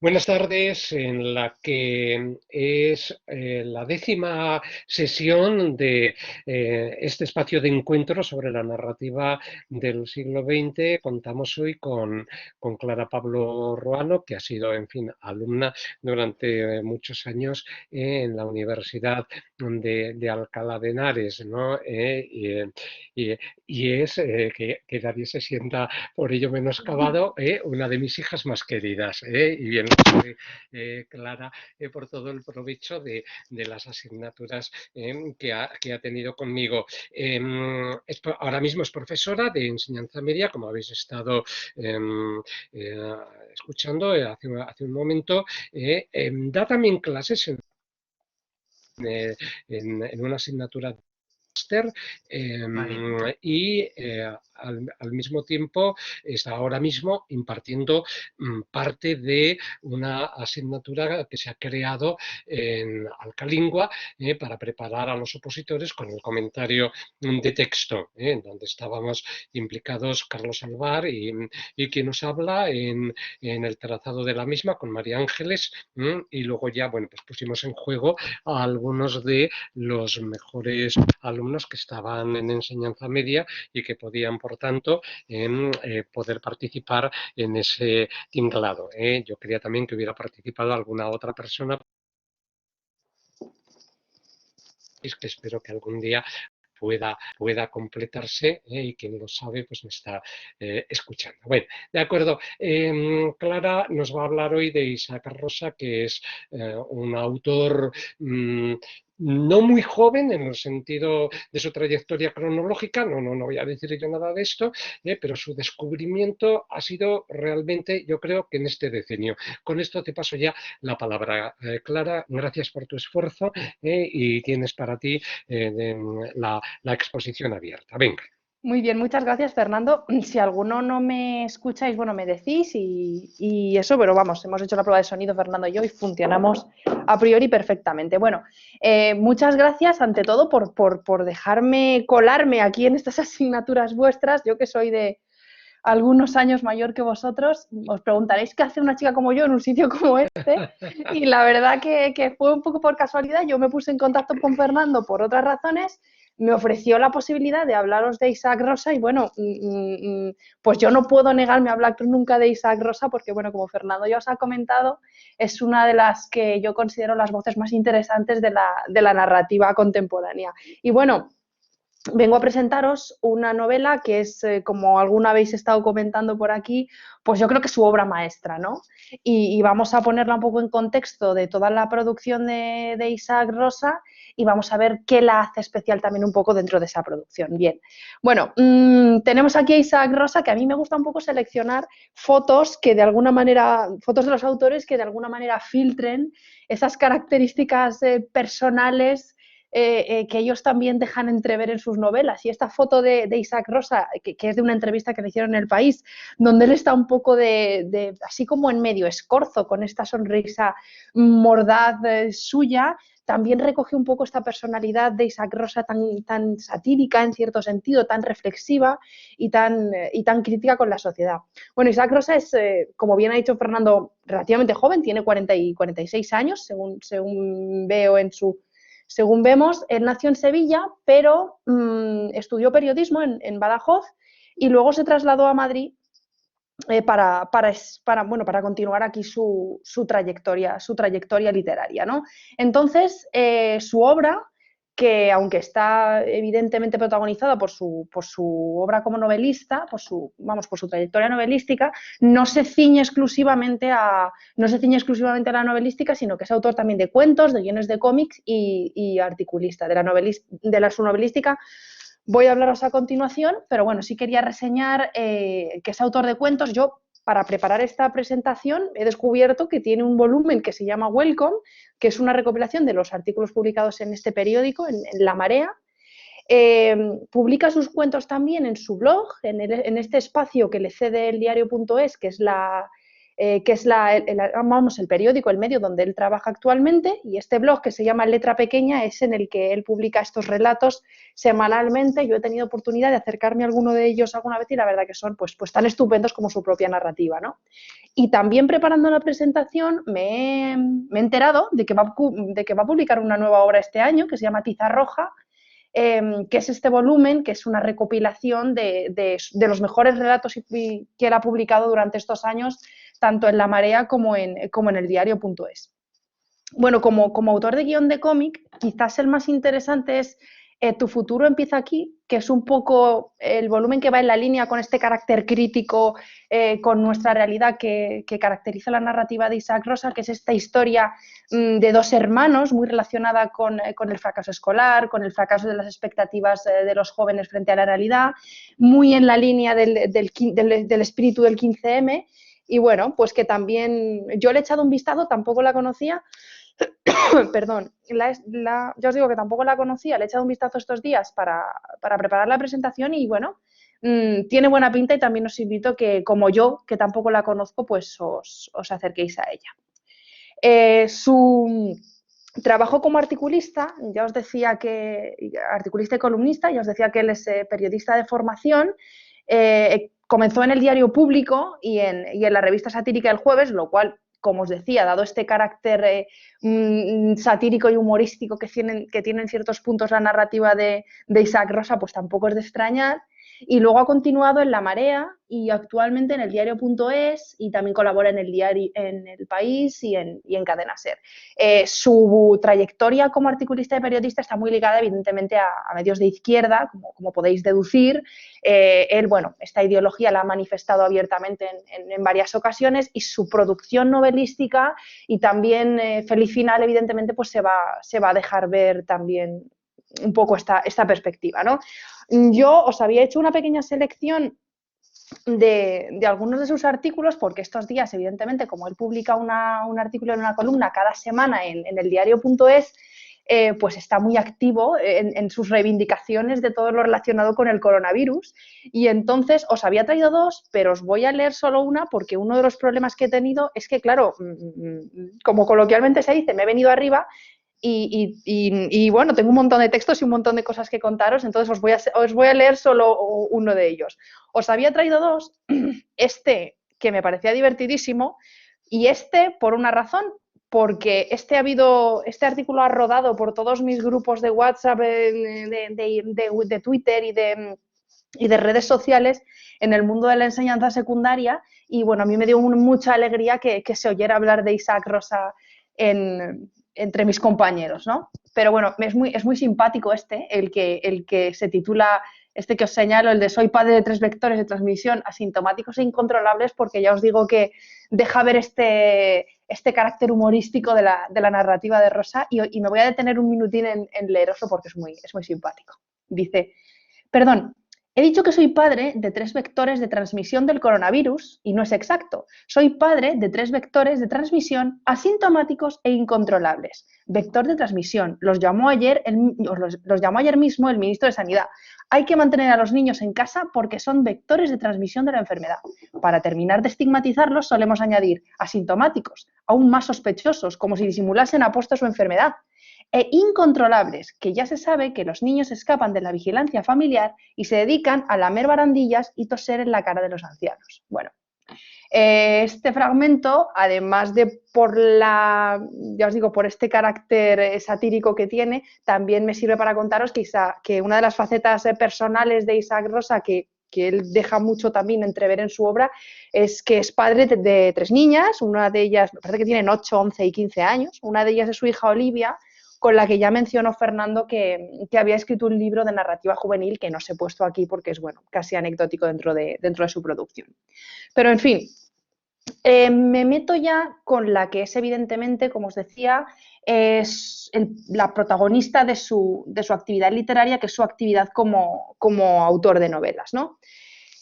Buenas tardes, en la que es la 10ª sesión de este espacio de encuentro sobre la narrativa del siglo XX. Contamos hoy con Clara Pablo Ruano, que ha sido, en fin, alumna durante muchos años en la Universidad de Alcalá de Henares, ¿no? Y es, que nadie se sienta por ello menoscabado, una de mis hijas más queridas, y bien lo sabe Clara, por todo el provecho de las asignaturas que ha tenido conmigo. Ahora mismo es profesora de enseñanza media, como habéis estado eh, escuchando hace un momento. Da también clases en una asignatura máster, Vale. y al mismo tiempo está ahora mismo impartiendo parte de una asignatura que se ha creado en Alcalingua, para preparar a los opositores con el comentario de texto, en donde estábamos implicados Carlos Alvar y quien nos habla en el trazado de la misma con María Ángeles, y luego ya, bueno, pues pusimos en juego a algunos de los mejores alumnos que estaban en enseñanza media y que podían, por tanto, poder participar en ese tinglado. Yo quería también que hubiera participado alguna otra persona, que espero que algún día pueda completarse, y quien lo sabe pues me está escuchando. Bueno, de acuerdo. Clara nos va a hablar hoy de Isaac Rosa, que es un autor no muy joven en el sentido de su trayectoria cronológica. No voy a decir yo nada de esto, pero su descubrimiento ha sido realmente, yo creo, que en este decenio. Con esto te paso ya la palabra, Clara. Gracias por tu esfuerzo, y tienes para ti la exposición abierta. Venga. Muy bien, muchas gracias, Fernando. Si alguno no me escucháis, bueno, me decís y eso, pero vamos, hemos hecho la prueba de sonido, Fernando y yo, y funcionamos a priori perfectamente. Bueno, muchas gracias ante todo por dejarme colarme aquí en estas asignaturas vuestras. Yo que soy de algunos años mayor que vosotros, os preguntaréis qué hace una chica como yo en un sitio como este. Y la verdad que fue un poco por casualidad. Yo me puse en contacto con Fernando por otras razones, me ofreció la posibilidad de hablaros de Isaac Rosa y bueno, pues yo no puedo negarme a hablar nunca de Isaac Rosa porque bueno, como Fernando ya os ha comentado, es una de las que yo considero las voces más interesantes de la narrativa contemporánea. Y bueno, vengo a presentaros una novela que es, como alguna habéis estado comentando por aquí, pues yo creo que es su obra maestra, ¿no? Y vamos a ponerla un poco en contexto de toda la producción de Isaac Rosa y vamos a ver qué la hace especial también un poco dentro de esa producción. Bien, bueno, tenemos aquí a Isaac Rosa, que a mí me gusta un poco seleccionar fotos que de alguna manera, fotos de los autores que de alguna manera filtren esas características personales que ellos también dejan entrever en sus novelas. Y esta foto de Isaac Rosa, que es de una entrevista que le hicieron en El País, donde él está un poco así como en medio escorzo, con esta sonrisa mordaz suya, también recoge un poco esta personalidad de Isaac Rosa tan satírica en cierto sentido, tan reflexiva y tan crítica con la sociedad. Bueno, Isaac Rosa es, como bien ha dicho Fernando, relativamente joven, tiene 46 años, según veo según vemos. Él nació en Sevilla, pero estudió periodismo en Badajoz y luego se trasladó a Madrid para continuar aquí su trayectoria literaria, ¿no? Entonces, su obra, que aunque está evidentemente protagonizada por su obra como novelista, por su trayectoria novelística, no se ciñe exclusivamente a la novelística, sino que es autor también de cuentos, de guiones de cómics y articulista. De su novelística voy a hablaros a continuación, pero bueno, sí quería reseñar que es autor de cuentos. Yo, para preparar esta presentación, he descubierto que tiene un volumen que se llama Welcome, que es una recopilación de los artículos publicados en este periódico, en La Marea. Publica sus cuentos también en su blog, en este espacio que le cede el diario.es, que es que es vamos, el periódico, el medio donde él trabaja actualmente, y este blog que se llama Letra Pequeña es en el que él publica estos relatos semanalmente. Yo he tenido oportunidad de acercarme a alguno de ellos alguna vez y la verdad que son pues tan estupendos como su propia narrativa, ¿no? Y también preparando la presentación me he enterado de que va a publicar una nueva obra este año que se llama Tiza Roja, que es este volumen, que es una recopilación de los mejores relatos que él ha publicado durante estos años, tanto en La Marea como en el diario.es. Bueno, como autor de guión de cómic, quizás el más interesante es Tu futuro empieza aquí, que es un poco el volumen que va en la línea con este carácter crítico con nuestra realidad que caracteriza la narrativa de Isaac Rosa, que es esta historia de dos hermanos muy relacionada con el fracaso escolar, con el fracaso de las expectativas de los jóvenes frente a la realidad, muy en la línea del espíritu del 15M. Y bueno, pues que también yo le he echado un vistazo, tampoco la conocía. Perdón, ya os digo que tampoco la conocía, le he echado un vistazo estos días para preparar la presentación y bueno, tiene buena pinta y también os invito que, como yo, que tampoco la conozco, pues os acerquéis a ella. Su trabajo como articulista, ya os decía que, articulista y columnista, ya os decía que él es periodista de formación, comenzó en el Diario Público y en la revista satírica El Jueves, lo cual, como os decía, dado este carácter satírico y humorístico que tienen ciertos puntos la narrativa de Isaac Rosa, pues tampoco es de extrañar. Y luego ha continuado en La Marea y actualmente en el diario.es y también colabora en El País y en Cadena SER. Su trayectoria como articulista y periodista está muy ligada evidentemente a medios de izquierda, como podéis deducir. Él, bueno, esta ideología la ha manifestado abiertamente en varias ocasiones y su producción novelística y también Feliz Final, evidentemente, pues se va a dejar ver también un poco esta perspectiva, ¿no? Yo os había hecho una pequeña selección de algunos de sus artículos, porque estos días, evidentemente, como él publica un artículo en una columna cada semana en el diario.es, pues está muy activo en sus reivindicaciones de todo lo relacionado con el coronavirus. Y entonces os había traído dos, pero os voy a leer solo una porque uno de los problemas que he tenido es que, claro, como coloquialmente se dice, me he venido arriba y bueno, tengo un montón de textos y un montón de cosas que contaros, entonces os voy a leer solo uno de ellos. Os había traído dos, este que me parecía divertidísimo y este por una razón, porque este artículo ha rodado por todos mis grupos de WhatsApp, de Twitter y de redes sociales en el mundo de la enseñanza secundaria y bueno, a mí me dio mucha alegría que se oyera hablar de Isaac Rosa entre mis compañeros, ¿no? Pero bueno, es muy simpático el que se titula, este que os señalo, el de Soy padre de 3 vectores de transmisión asintomáticos e incontrolables, porque ya os digo que deja ver este carácter humorístico de la narrativa de Rosa y me voy a detener un minutín en leeroslo porque es muy simpático. Dice, perdón, he dicho que soy padre de 3 vectores de transmisión del coronavirus y no es exacto. Soy padre de 3 vectores de transmisión asintomáticos e incontrolables. Vector de transmisión. Los llamó ayer mismo el ministro de Sanidad. Hay que mantener a los niños en casa porque son vectores de transmisión de la enfermedad. Para terminar de estigmatizarlos solemos añadir asintomáticos, aún más sospechosos, como si disimulasen aposta su enfermedad. E incontrolables, que ya se sabe que los niños escapan de la vigilancia familiar y se dedican a lamer barandillas y toser en la cara de los ancianos. Bueno, este fragmento, además de ya os digo, por este carácter satírico que tiene, también me sirve para contaros que una de las facetas personales de Isaac Rosa que él deja mucho también entrever en su obra, es que es padre de 3 niñas, una de ellas, me parece que tienen 8, 11 y 15 años, una de ellas es su hija Olivia, con la que ya mencionó Fernando que había escrito un libro de narrativa juvenil que no os he puesto aquí porque es, bueno, casi anecdótico dentro de su producción. Pero, en fin, me meto ya con la que es evidentemente, como os decía, es la protagonista de su actividad literaria, que es su actividad como autor de novelas, ¿no?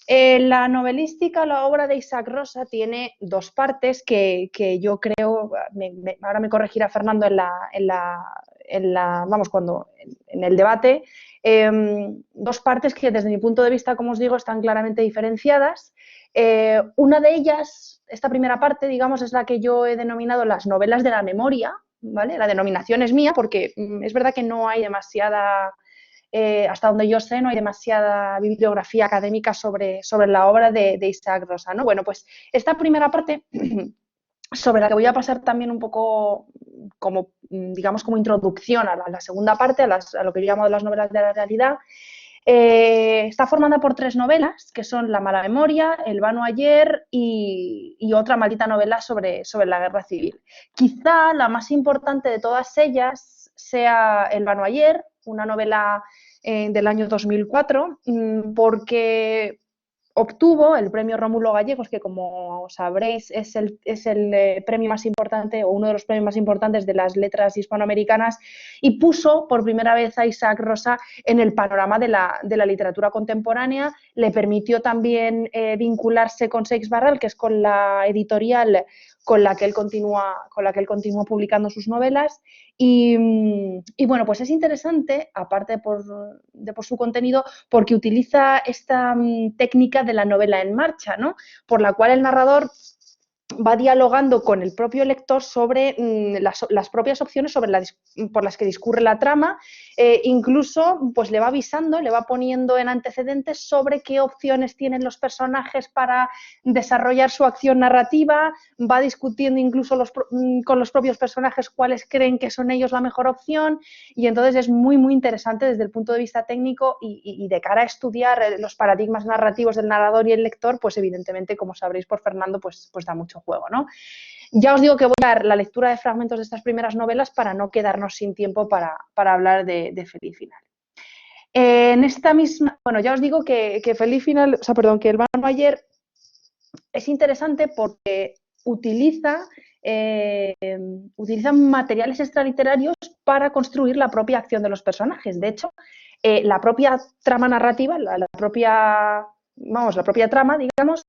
La novelística, la obra de Isaac Rosa tiene 2 partes que yo creo, ahora me corregirá Fernando en el debate, 2 partes que desde mi punto de vista, como os digo, están claramente diferenciadas. Una de ellas, esta primera parte, digamos, es la que yo he denominado las novelas de la memoria, ¿vale? La denominación es mía porque es verdad que no hay demasiada, hasta donde yo sé, no hay demasiada bibliografía académica sobre la obra de Isaac Rosa, ¿no? Bueno, pues esta primera parte sobre la que voy a pasar también un poco como, digamos, como introducción a la segunda parte, a lo que yo llamo las novelas de la realidad. Está formada por 3 novelas, que son La mala memoria, El vano ayer y otra maldita novela sobre la guerra civil. Quizá la más importante de todas ellas sea El vano ayer, una novela del año 2004, porque obtuvo el premio Rómulo Gallegos, que como sabréis es el premio más importante o uno de los premios más importantes de las letras hispanoamericanas, y puso por primera vez a Isaac Rosa en el panorama de la literatura contemporánea. Le permitió también vincularse con Seix Barral, que es con la editorial con la que él continúa publicando sus novelas. Y bueno, pues es interesante, aparte por su contenido, porque utiliza esta técnica de la novela en marcha, ¿no? Por la cual el narrador va dialogando con el propio lector sobre las propias opciones por las que discurre la trama, incluso pues le va avisando, le va poniendo en antecedentes sobre qué opciones tienen los personajes para desarrollar su acción narrativa, va discutiendo incluso con los propios personajes cuáles creen que son ellos la mejor opción, y entonces es muy, muy interesante desde el punto de vista técnico y de cara a estudiar los paradigmas narrativos del narrador y el lector, pues evidentemente, como sabréis por Fernando, pues da mucho juego, ¿no? Ya os digo que voy a dar la lectura de fragmentos de estas primeras novelas para no quedarnos sin tiempo para hablar de Feliz Final. En esta misma, bueno, ya os digo que Feliz Final, o sea, perdón, que El vano ayer es interesante porque utiliza materiales extraliterarios para construir la propia acción de los personajes. De hecho, la propia trama narrativa, la propia trama, digamos,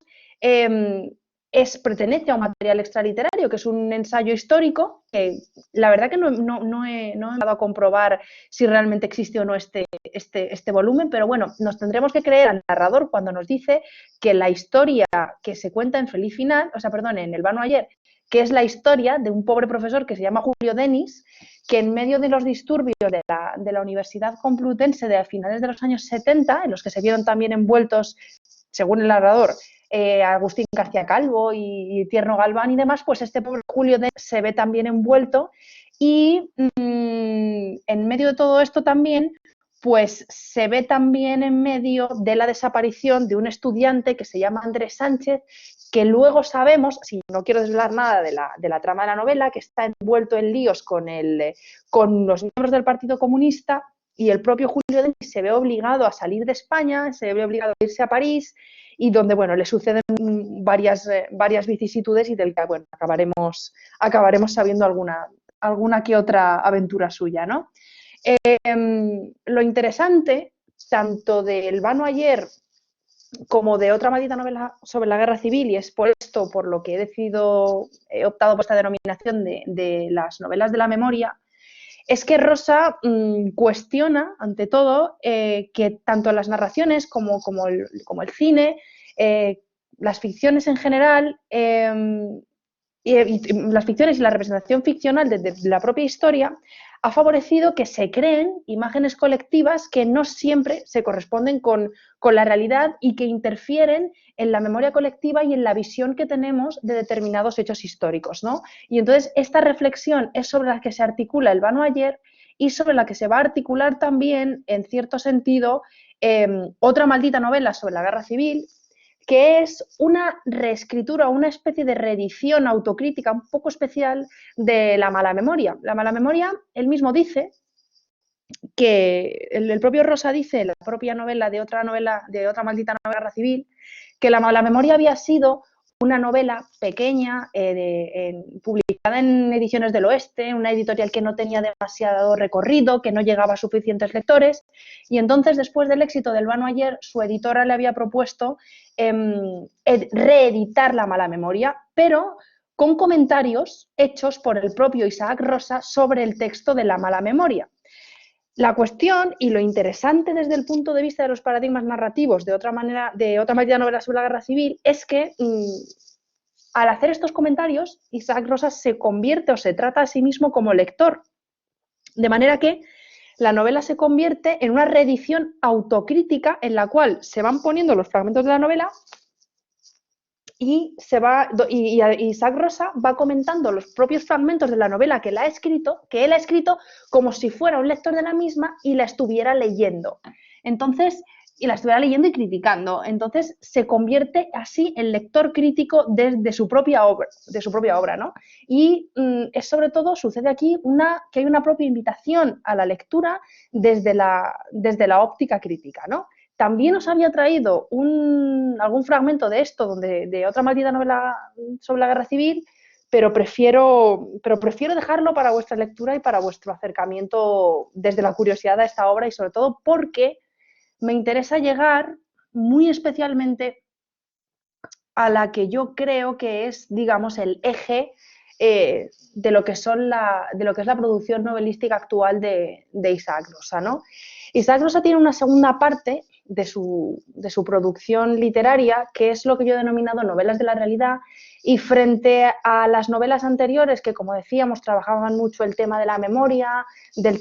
pertenece a un material extraliterario, que es un ensayo histórico, que la verdad que no he dado a comprobar si realmente existe o no este volumen, pero bueno, nos tendremos que creer al narrador cuando nos dice que la historia que se cuenta en Feliz Final, en El vano ayer, que es la historia de un pobre profesor que se llama Julio Denis, que en medio de los disturbios de la Universidad Complutense de finales de los años 70, en los que se vieron también envueltos, según el narrador, Agustín García Calvo y Tierno Galván y demás, pues este pobre Julio Denis se ve también envuelto, y en medio de todo esto también pues se ve también en medio de la desaparición de un estudiante que se llama Andrés Sánchez, que luego sabemos, si no quiero desvelar nada de la trama de la novela, que está envuelto en líos con los miembros del Partido Comunista, y el propio Julio Denis se ve obligado a salir de España, se ve obligado a irse a París, y donde, bueno, le suceden varias vicisitudes y del que, bueno, acabaremos sabiendo alguna que otra aventura suya, ¿no? Lo interesante, tanto de El vano ayer como de otra maldita novela sobre la guerra civil, y es por esto por lo que he optado por esta denominación de las novelas de la memoria, es que Rosa cuestiona, ante todo, que tanto las narraciones como el cine, las ficciones en general, las ficciones y la representación ficcional de la propia historia, ha favorecido que se creen imágenes colectivas que no siempre se corresponden con la realidad y que interfieren en la memoria colectiva y en la visión que tenemos de determinados hechos históricos, ¿no? Y entonces esta reflexión es sobre la que se articula El vano ayer y sobre la que se va a articular también, en cierto sentido, otra maldita novela sobre la guerra civil, que es una reescritura, una especie de reedición autocrítica un poco especial de La mala memoria. La mala memoria, él mismo dice que el propio Rosa dice en la propia novela de otra maldita novela guerra civil, que La mala memoria había sido una novela pequeña, publicada en Ediciones del Oeste, una editorial que no tenía demasiado recorrido, que no llegaba a suficientes lectores, y entonces, después del éxito del vano ayer, su editora le había propuesto reeditar La mala memoria, pero con comentarios hechos por el propio Isaac Rosa sobre el texto de La mala memoria. La cuestión y lo interesante desde el punto de vista de los paradigmas narrativos de otra maldita novela sobre la guerra civil es que al hacer estos comentarios, Isaac Rosas se convierte o se trata a sí mismo como lector, de manera que la novela se convierte en una reedición autocrítica en la cual se van poniendo los fragmentos de la novela y Isaac Rosa va comentando los propios fragmentos de la novela que él ha escrito como si fuera un lector de la misma y la estuviera leyendo. Entonces, y la estuviera leyendo y criticando. Entonces se convierte así en lector crítico de su propia obra, ¿no? Y es sobre todo, sucede aquí que hay una propia invitación a la lectura desde la óptica crítica, ¿no? También os había traído algún fragmento de esto, de otra maldita novela sobre la guerra civil, pero prefiero dejarlo para vuestra lectura y para vuestro acercamiento desde la curiosidad a esta obra y sobre todo porque me interesa llegar muy especialmente a la que yo creo que es, digamos, el eje de lo que es la producción novelística actual de Isaac Rosa, ¿no? Isaac Rosa tiene una segunda parte de su producción literaria, que es lo que yo he denominado novelas de la realidad, y frente a las novelas anteriores, que como decíamos, trabajaban mucho el tema de la memoria, del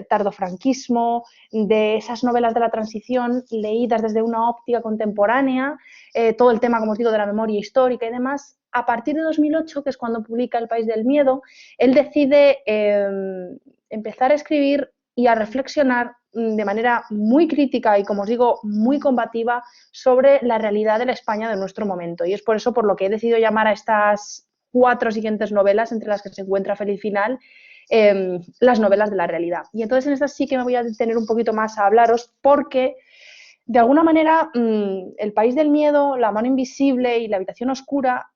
tardofranquismo, de esas novelas de la transición leídas desde una óptica contemporánea, todo el tema, como os digo, de la memoria histórica y demás, a partir de 2008, que es cuando publica El País del Miedo, él decide empezar a escribir y a reflexionar de manera muy crítica y, como os digo, muy combativa sobre la realidad de la España de nuestro momento. Y es por eso por lo que he decidido llamar a estas 4 siguientes novelas, entre las que se encuentra Feliz Final, las novelas de la realidad. Y entonces en estas sí que me voy a detener un poquito más a hablaros porque, de alguna manera, El País del Miedo, La Mano Invisible y La Habitación Oscura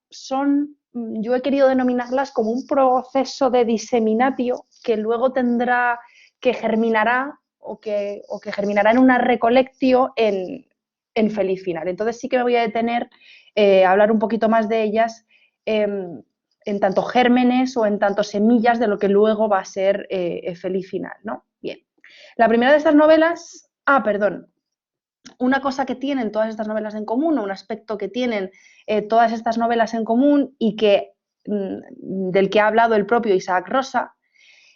yo he querido denominarlas como un proceso de diseminatio que luego que germinará o que germinará en una recolectio en Feliz Final. Entonces sí que me voy a detener a hablar un poquito más de ellas en tanto gérmenes o en tanto semillas de lo que luego va a ser Feliz Final, ¿no? Bien. La primera de estas novelas... perdón. Una cosa que tienen todas estas novelas en común, o un aspecto que tienen todas estas novelas en común y del que ha hablado el propio Isaac Rosa,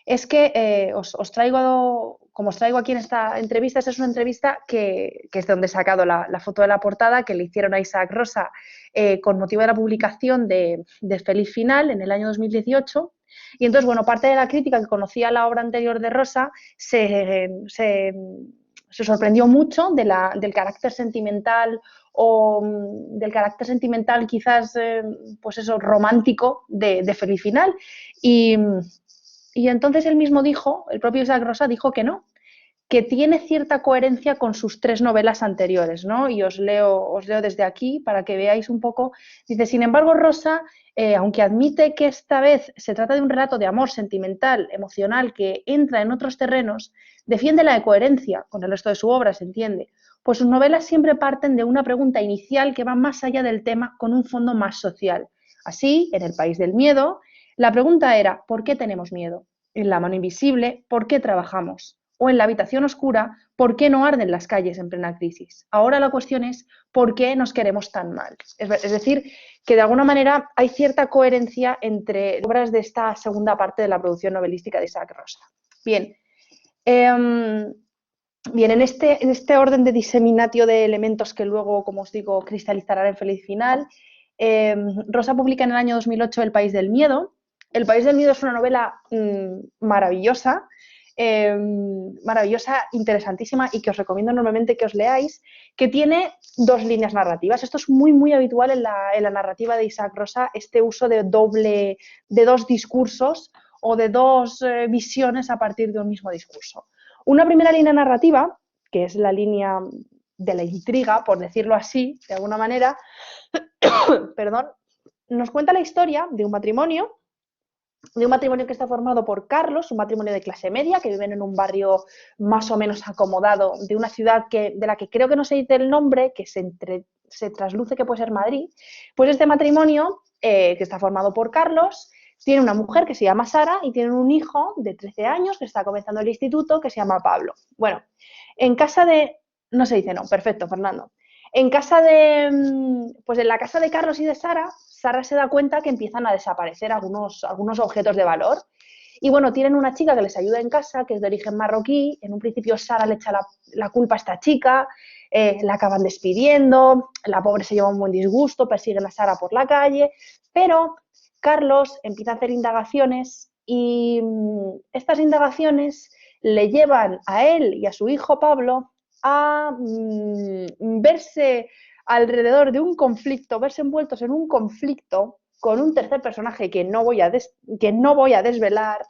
es que os traigo, como os traigo aquí en esta entrevista, esta es una entrevista que es de donde he sacado la foto de la portada que le hicieron a Isaac Rosa con motivo de la publicación de Feliz Final en el año 2018. Y entonces, bueno, parte de la crítica que conocía la obra anterior de Rosa se sorprendió mucho del carácter sentimental o del carácter sentimental quizás, pues eso, romántico de Feliz Final. Y entonces él mismo dijo, el propio Isaac Rosa dijo que no, que tiene cierta coherencia con sus 3 novelas anteriores, ¿no? Y os leo desde aquí para que veáis un poco. Dice, sin embargo, Rosa, aunque admite que esta vez se trata de un relato de amor sentimental, emocional, que entra en otros terrenos, defiende la coherencia con el resto de su obra, se entiende, pues sus novelas siempre parten de una pregunta inicial que va más allá del tema con un fondo más social. Así, en El País del Miedo, la pregunta era, ¿por qué tenemos miedo? En La Mano Invisible, ¿por qué trabajamos? O en La Habitación Oscura, ¿por qué no arden las calles en plena crisis? Ahora la cuestión es, ¿por qué nos queremos tan mal? Es decir, que de alguna manera hay cierta coherencia entre obras de esta segunda parte de la producción novelística de Isaac Rosa. Bien, en este orden de diseminatio de elementos que luego, como os digo, cristalizarán en Feliz Final, Rosa publica en el año 2008 El País del Miedo. El País del Miedo es una novela maravillosa, interesantísima y que os recomiendo enormemente que os leáis, que tiene 2 líneas narrativas. Esto es muy, muy habitual en la narrativa de Isaac Rosa, este uso de 2 discursos o de 2 visiones a partir de un mismo discurso. Una primera línea narrativa, que es la línea de la intriga, por decirlo así, de alguna manera, perdón, nos cuenta la historia de un matrimonio que está formado por Carlos, un matrimonio de clase media, que viven en un barrio más o menos acomodado de una ciudad de la que creo que no se dice el nombre, que se trasluce que puede ser Madrid. Pues este matrimonio, que está formado por Carlos, Tiene una mujer que se llama Sara y tienen un hijo de 13 años que está comenzando el instituto que se llama Pablo. Bueno, en casa de... No se dice no, perfecto, Fernando. En casa de... Pues en la casa de Carlos y de Sara, Sara se da cuenta que empiezan a desaparecer algunos objetos de valor. Y bueno, tienen una chica que les ayuda en casa, que es de origen marroquí. En un principio Sara le echa la culpa a esta chica, la acaban despidiendo, la pobre se lleva un buen disgusto, persiguen a Sara por la calle, pero Carlos empieza a hacer indagaciones y estas indagaciones le llevan a él y a su hijo Pablo a verse alrededor de un conflicto, verse envueltos en un conflicto con un tercer personaje que no voy a desvelar,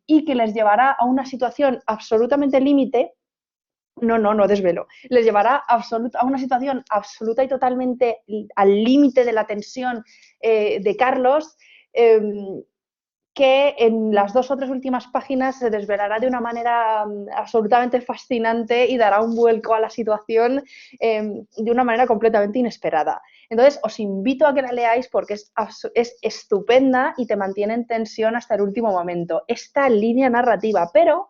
y que les llevará a una situación absolutamente límite. No desvelo. Les llevará a una situación absoluta y totalmente al límite de la tensión de Carlos, que en las 2 o 3 últimas páginas se desvelará de una manera absolutamente fascinante y dará un vuelco a la situación de una manera completamente inesperada. Entonces, os invito a que la leáis porque es estupenda y te mantiene en tensión hasta el último momento. Esta línea narrativa, pero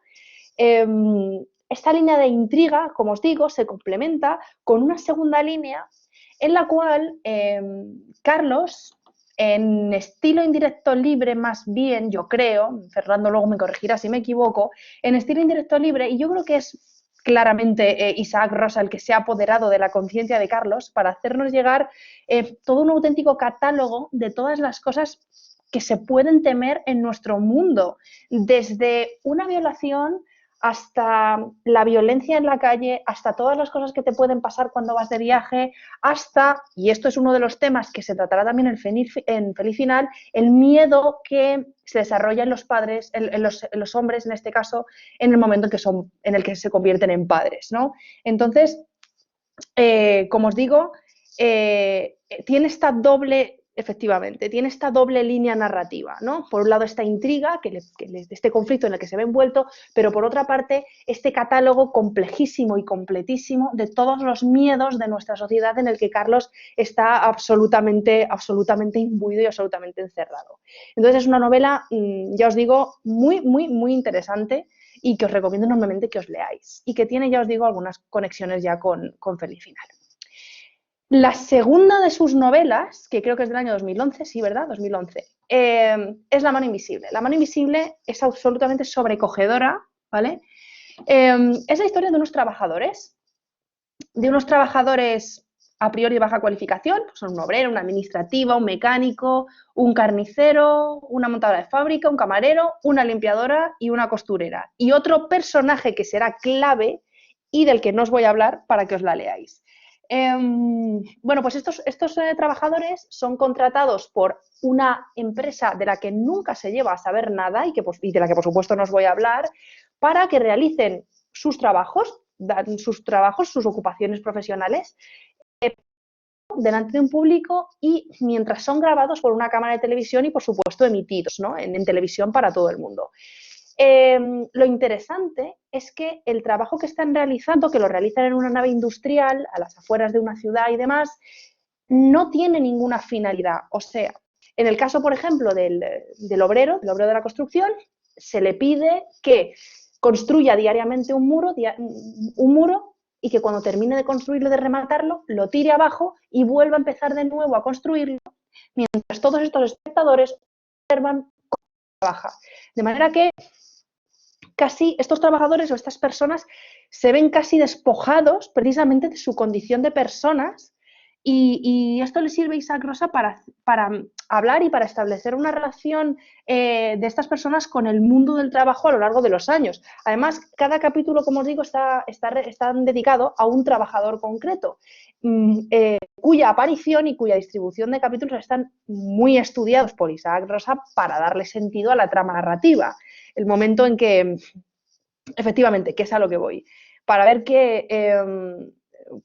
esta línea de intriga, como os digo, se complementa con una segunda línea en la cual Carlos, en estilo indirecto libre más bien, yo creo, Fernando luego me corregirá si me equivoco, en estilo indirecto libre, y yo creo que es claramente Isaac Rosa el que se ha apoderado de la conciencia de Carlos para hacernos llegar todo un auténtico catálogo de todas las cosas que se pueden temer en nuestro mundo, desde una violación hasta la violencia en la calle, hasta todas las cosas que te pueden pasar cuando vas de viaje, hasta, y esto es uno de los temas que se tratará también en Feliz Final, el miedo que se desarrolla en los padres, en los hombres en este caso, en el momento en el que se convierten en padres, ¿no? Entonces, como os digo, tiene esta doble, efectivamente, tiene esta doble línea narrativa, ¿no? Por un lado, esta intriga, este conflicto en el que se ve envuelto, pero por otra parte, este catálogo complejísimo y completísimo de todos los miedos de nuestra sociedad en el que Carlos está absolutamente imbuido y absolutamente encerrado. Entonces, es una novela, ya os digo, muy, muy, muy interesante y que os recomiendo enormemente que os leáis y que tiene, ya os digo, algunas conexiones ya con Feliz Final. La segunda de sus novelas, que creo que es del año 2011, sí, ¿verdad? 2011, es La mano invisible. La mano invisible es absolutamente sobrecogedora, ¿vale? Es la historia de unos trabajadores a priori de baja cualificación, pues son un obrero, una administrativa, un mecánico, un carnicero, una montadora de fábrica, un camarero, una limpiadora y una costurera. Y otro personaje que será clave y del que no os voy a hablar para que os la leáis. Bueno, pues estos trabajadores son contratados por una empresa de la que nunca se lleva a saber nada y de la que por supuesto no os voy a hablar, para que realicen sus trabajos, sus ocupaciones profesionales, delante de un público y mientras son grabados por una cámara de televisión y por supuesto emitidos, ¿no? en televisión para todo el mundo. Lo interesante es que el trabajo que están realizando, que lo realizan en una nave industrial, a las afueras de una ciudad y demás, no tiene ninguna finalidad. O sea, en el caso, por ejemplo, del obrero de la construcción, se le pide que construya diariamente un muro y que cuando termine de construirlo, de rematarlo, lo tire abajo y vuelva a empezar de nuevo a construirlo, mientras todos estos espectadores observan cómo trabaja. De manera que casi estos trabajadores o estas personas se ven casi despojados precisamente de su condición de personas y esto le sirve a Isaac Rosa para hablar y para establecer una relación de estas personas con el mundo del trabajo a lo largo de los años. Además, cada capítulo, como os digo, está dedicado a un trabajador concreto, cuya aparición y cuya distribución de capítulos están muy estudiados por Isaac Rosa para darle sentido a la trama narrativa. El momento en que, efectivamente, que es a lo que voy, para ver que,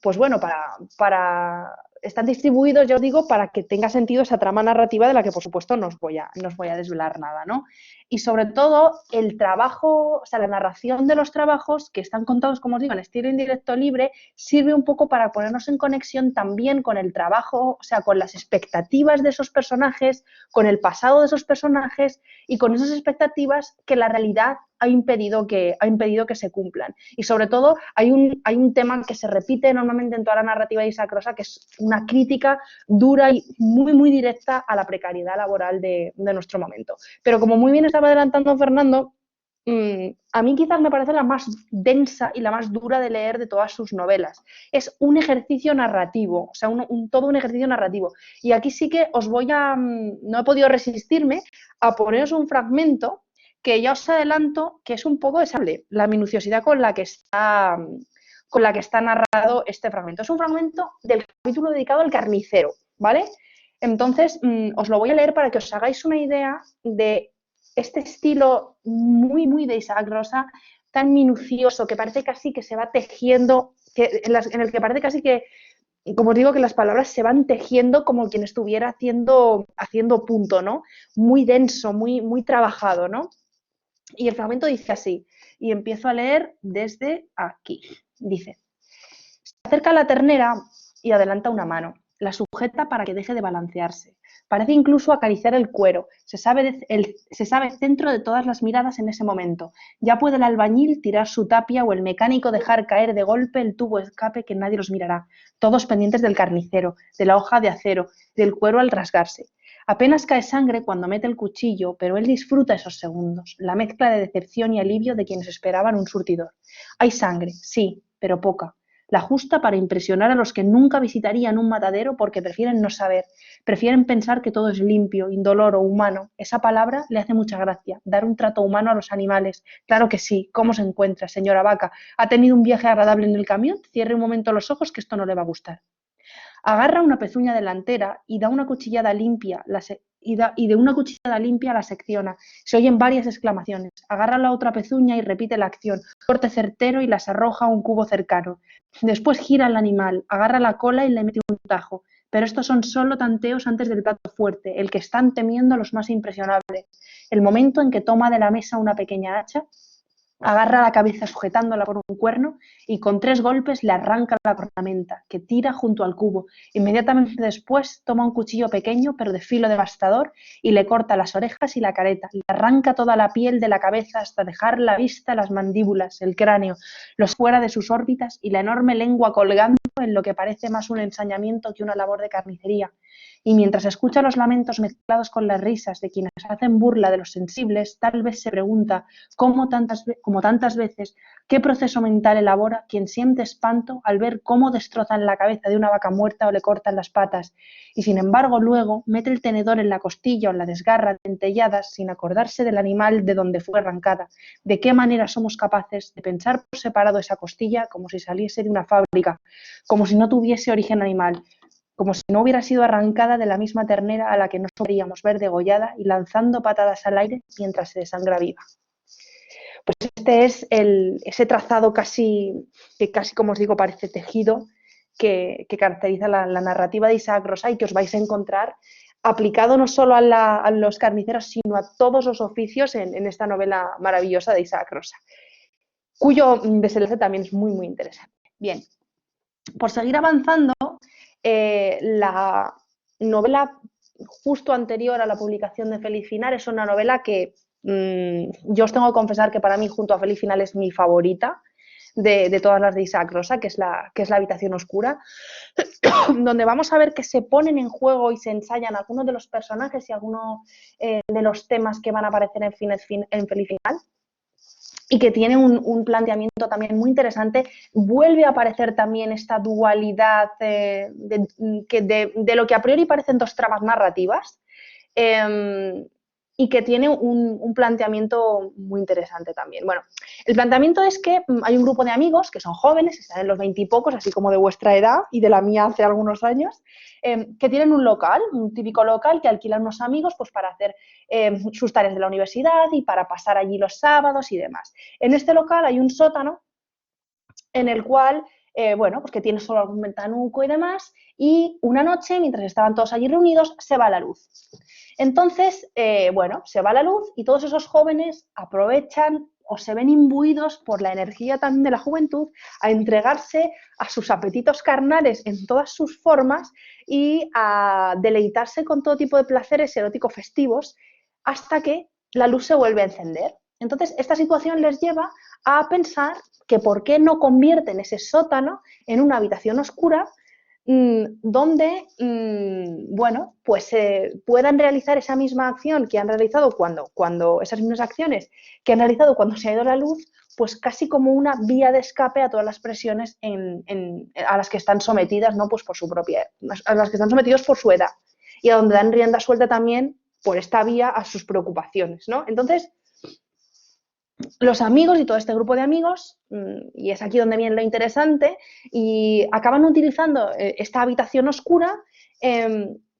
pues bueno, para están distribuidos, ya os digo, para que tenga sentido esa trama narrativa de la que, por supuesto, no os voy a desvelar nada, ¿no? Y sobre todo, el trabajo, o sea, la narración de los trabajos que están contados, como os digo, en estilo indirecto libre, sirve un poco para ponernos en conexión también con el trabajo, o sea, con las expectativas de esos personajes, con el pasado de esos personajes y con esas expectativas que la realidad ha impedido que se cumplan. Y sobre todo hay un tema que se repite normalmente en toda la narrativa de Isaac Rosa, que es una crítica dura y muy, muy directa a la precariedad laboral de nuestro momento. Pero como muy bien estaba adelantando Fernando, a mí quizás me parece la más densa y la más dura de leer de todas sus novelas. Es un ejercicio narrativo, o sea, todo un ejercicio narrativo. Y aquí sí que no he podido resistirme a poneros un fragmento que ya os adelanto que es un poco desagradable, la minuciosidad con la que está narrado este fragmento. Es un fragmento del capítulo dedicado al carnicero, ¿vale? Entonces, os lo voy a leer para que os hagáis una idea de este estilo muy, muy de Isaac Rosa, tan minucioso, que parece casi que se va tejiendo, en el que parece casi que, como os digo, que las palabras se van tejiendo como quien estuviera haciendo punto, ¿no? Muy denso, muy, muy trabajado, ¿no? Y el fragmento dice así, y empiezo a leer desde aquí. Dice, se acerca la ternera y adelanta una mano, la sujeta para que deje de balancearse. Parece incluso acariciar el cuero. Se sabe centro de todas las miradas en ese momento. Ya puede el albañil tirar su tapia o el mecánico dejar caer de golpe el tubo de escape que nadie los mirará. Todos pendientes del carnicero, de la hoja de acero, del cuero al rasgarse. Apenas cae sangre cuando mete el cuchillo, pero él disfruta esos segundos, la mezcla de decepción y alivio de quienes esperaban un surtidor. Hay sangre, sí, pero poca. La justa para impresionar a los que nunca visitarían un matadero porque prefieren no saber, prefieren pensar que todo es limpio, indoloro, humano. Esa palabra le hace mucha gracia, dar un trato humano a los animales. Claro que sí. ¿Cómo se encuentra, señora Vaca? ¿Ha tenido un viaje agradable en el camión? Cierre un momento los ojos que esto no le va a gustar. Agarra una pezuña delantera y da una cuchillada limpia, y de una cuchillada limpia la secciona. Se oyen varias exclamaciones. Agarra la otra pezuña y repite la acción. Corte certero y las arroja a un cubo cercano. Después gira al animal, agarra la cola y le mete un tajo. Pero estos son solo tanteos antes del plato fuerte, el que están temiendo los más impresionables. El momento en que toma de la mesa una pequeña hacha, agarra la cabeza sujetándola por un cuerno y con 3 golpes le arranca la cornamenta, que tira junto al cubo. Inmediatamente después toma un cuchillo pequeño, pero de filo devastador, y le corta las orejas y la careta. Le arranca toda la piel de la cabeza hasta dejar la vista, las mandíbulas, el cráneo, los fuera de sus órbitas y la enorme lengua colgando en lo que parece más un ensañamiento que una labor de carnicería. Y mientras escucha los lamentos mezclados con las risas de quienes hacen burla de los sensibles, tal vez se pregunta, como tantas veces, qué proceso mental elabora quien siente espanto al ver cómo destrozan la cabeza de una vaca muerta o le cortan las patas, y sin embargo luego mete el tenedor en la costilla o la desgarra dentelladas sin acordarse del animal de donde fue arrancada. ¿De qué manera somos capaces de pensar por separado esa costilla como si saliese de una fábrica, como si no tuviese origen animal, como si no hubiera sido arrancada de la misma ternera a la que no podríamos ver degollada y lanzando patadas al aire mientras se desangra viva? Pues este es ese trazado que casi, como os digo, parece tejido, que caracteriza la narrativa de Isaac Rosa y que os vais a encontrar aplicado no solo a los carniceros, sino a todos los oficios en esta novela maravillosa de Isaac Rosa, cuyo desenlace también es muy, muy interesante. Bien, por seguir avanzando, la novela justo anterior a la publicación de Feliz Final es una novela que yo os tengo que confesar que para mí, junto a Feliz Final, es mi favorita de todas las de Isaac Rosa, que es la Habitación Oscura, donde vamos a ver que se ponen en juego y se ensayan algunos de los personajes y algunos de los temas que van a aparecer en Feliz Final, y que tiene un planteamiento también muy interesante. Vuelve a aparecer también esta dualidad de lo que a priori parecen 2 tramas narrativas, y que tiene un planteamiento muy interesante también. Bueno, el planteamiento es que hay un grupo de amigos que son jóvenes, están en los 20 y pocos, así como de vuestra edad y de la mía hace algunos años, que tienen un local, un típico local que alquilan unos amigos pues, para hacer sus tareas de la universidad y para pasar allí los sábados y demás. En este local hay un sótano en el cual bueno, pues que tiene solo algún ventanuco y demás, y una noche, mientras estaban todos allí reunidos, se va la luz. Entonces, bueno, se va la luz y todos esos jóvenes aprovechan o se ven imbuidos por la energía también de la juventud a entregarse a sus apetitos carnales en todas sus formas y a deleitarse con todo tipo de placeres eróticos festivos hasta que la luz se vuelve a encender. Entonces, esta situación les lleva a pensar que por qué no convierten ese sótano en una habitación oscura donde, bueno, pues puedan realizar esa misma acción que han realizado cuando esas mismas acciones que han realizado cuando se ha ido la luz, pues casi como una vía de escape a todas las presiones a las que están sometidas, ¿no? Pues por su propia, a las que están sometidos por su edad y a donde dan rienda suelta también por esta vía a sus preocupaciones, ¿no? Entonces, los amigos y todo este grupo de amigos, y es aquí donde viene lo interesante, y acaban utilizando esta habitación oscura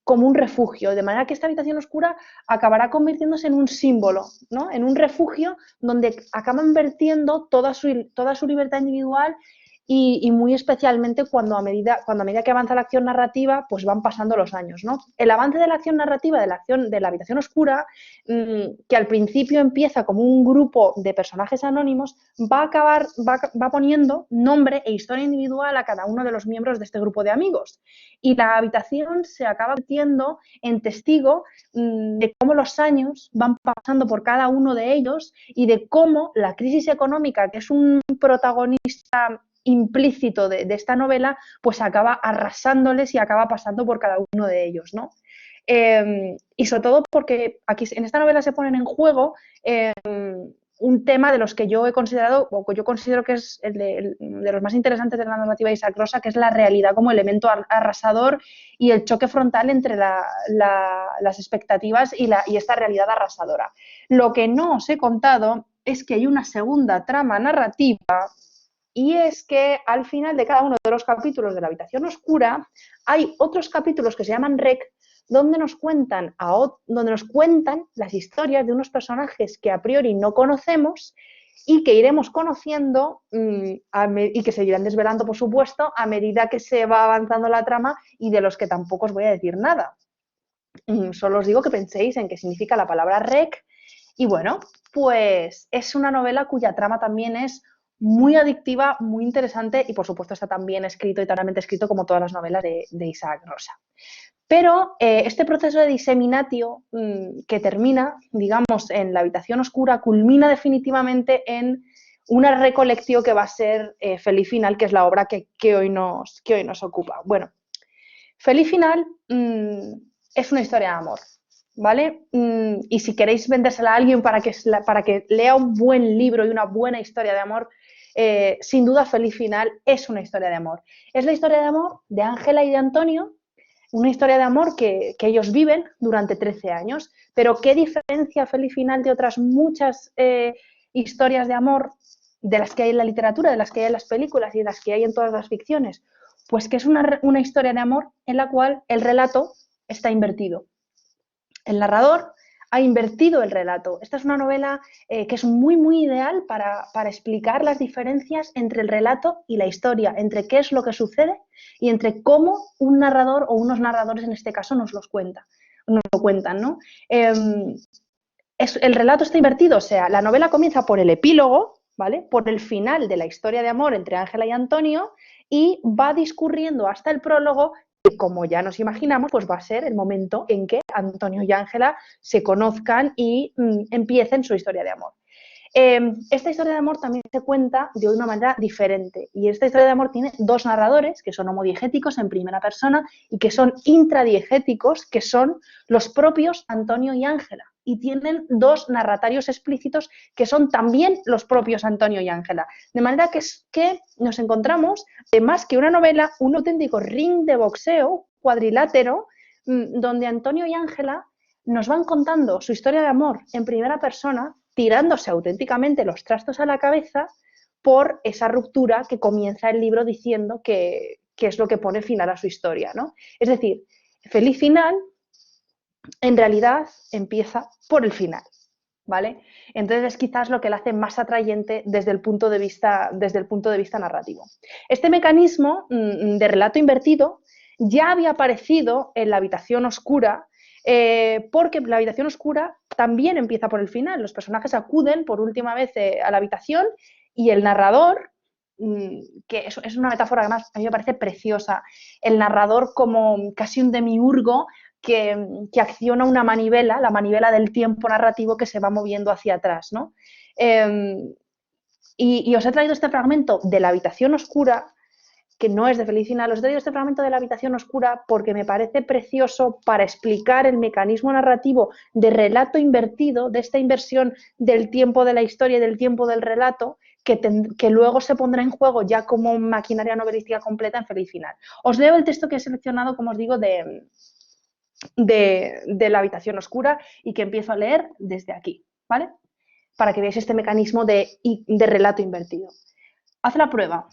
como un refugio, de manera que esta habitación oscura acabará convirtiéndose en un símbolo, ¿no? En un refugio donde acaban vertiendo toda su libertad individual y muy especialmente cuando a medida que avanza la acción narrativa, pues van pasando los años, ¿no? El avance de la acción narrativa, de la acción de la habitación oscura, que al principio empieza como un grupo de personajes anónimos, va poniendo nombre e historia individual a cada uno de los miembros de este grupo de amigos. Y la habitación se acaba convirtiendo en testigo de cómo los años van pasando por cada uno de ellos y de cómo la crisis económica, que es un protagonista implícito de esta novela, pues acaba arrasándoles y acaba pasando por cada uno de ellos, ¿no? Y sobre todo porque aquí en esta novela se ponen en juego un tema de los que yo he considerado, o que yo considero que es de los más interesantes de la narrativa de Isaac Rosa, que es la realidad como elemento arrasador y el choque frontal entre las expectativas y esta realidad arrasadora. Lo que no os he contado es que hay una segunda trama narrativa, y es que al final de cada uno de los capítulos de la habitación oscura hay otros capítulos que se llaman Rec, donde nos cuentan las historias de unos personajes que a priori no conocemos y que iremos conociendo y que seguirán desvelando, por supuesto, a medida que se va avanzando la trama y de los que tampoco os voy a decir nada. Solo os digo que penséis en qué significa la palabra Rec y bueno, pues es una novela cuya trama también es muy adictiva, muy interesante y por supuesto está tan bien escrito y tan realmente escrito como todas las novelas de Isaac Rosa. Pero este proceso de diseminatio que termina, digamos, en la habitación oscura, culmina definitivamente en una recolección que va a ser Feliz Final, que es la obra que hoy nos ocupa. Bueno, Feliz Final es una historia de amor, ¿vale? Y si queréis vendérsela a alguien para que lea un buen libro y una buena historia de amor, sin duda Feliz Final es una historia de amor. Es la historia de amor de Ángela y de Antonio, una historia de amor que ellos viven durante 13 años, pero ¿qué diferencia Feliz Final de otras muchas historias de amor de las que hay en la literatura, de las que hay en las películas y de las que hay en todas las ficciones? Pues que es una historia de amor en la cual el relato está invertido. El narrador ha invertido el relato. Esta es una novela que es muy, muy ideal para explicar las diferencias entre el relato y la historia, entre qué es lo que sucede y entre cómo un narrador o unos narradores en este caso nos lo cuentan, ¿no? El relato está invertido, o sea, la novela comienza por el epílogo, ¿vale? Por el final de la historia de amor entre Ángela y Antonio y va discurriendo hasta el prólogo, que como ya nos imaginamos, pues va a ser el momento en que Antonio y Ángela se conozcan y empiecen su historia de amor. Esta historia de amor también se cuenta de una manera diferente y esta historia de amor tiene dos narradores que son homodiegéticos en primera persona y que son intradiegéticos, que son los propios Antonio y Ángela, y tienen dos narratarios explícitos que son también los propios Antonio y Ángela, de manera que nos encontramos, más que una novela, un auténtico ring de boxeo cuadrilátero donde Antonio y Ángela nos van contando su historia de amor en primera persona, tirándose auténticamente los trastos a la cabeza por esa ruptura que comienza el libro diciendo que es lo que pone final a su historia, ¿no? Es decir, Feliz Final en realidad empieza por el final, ¿vale? Entonces es quizás lo que la hace más atrayente desde el punto de vista narrativo. Este mecanismo de relato invertido ya había aparecido en La habitación oscura, porque La habitación oscura también empieza por el final. Los personajes acuden por última vez a la habitación y el narrador, que es una metáfora además a mí me parece preciosa, el narrador como casi un demiurgo que acciona una manivela, la manivela del tiempo narrativo que se va moviendo hacia atrás, ¿no? Y os he traído este fragmento de La habitación oscura, que no es de Feliz Final, os he traído este fragmento de La habitación oscura porque me parece precioso para explicar el mecanismo narrativo de relato invertido, de esta inversión del tiempo de la historia y del tiempo del relato, que luego se pondrá en juego ya como maquinaria novelística completa en Feliz Final. Os leo el texto que he seleccionado, como os digo, de La habitación oscura y que empiezo a leer desde aquí, ¿vale? Para que veáis este mecanismo de relato invertido. Haz la prueba.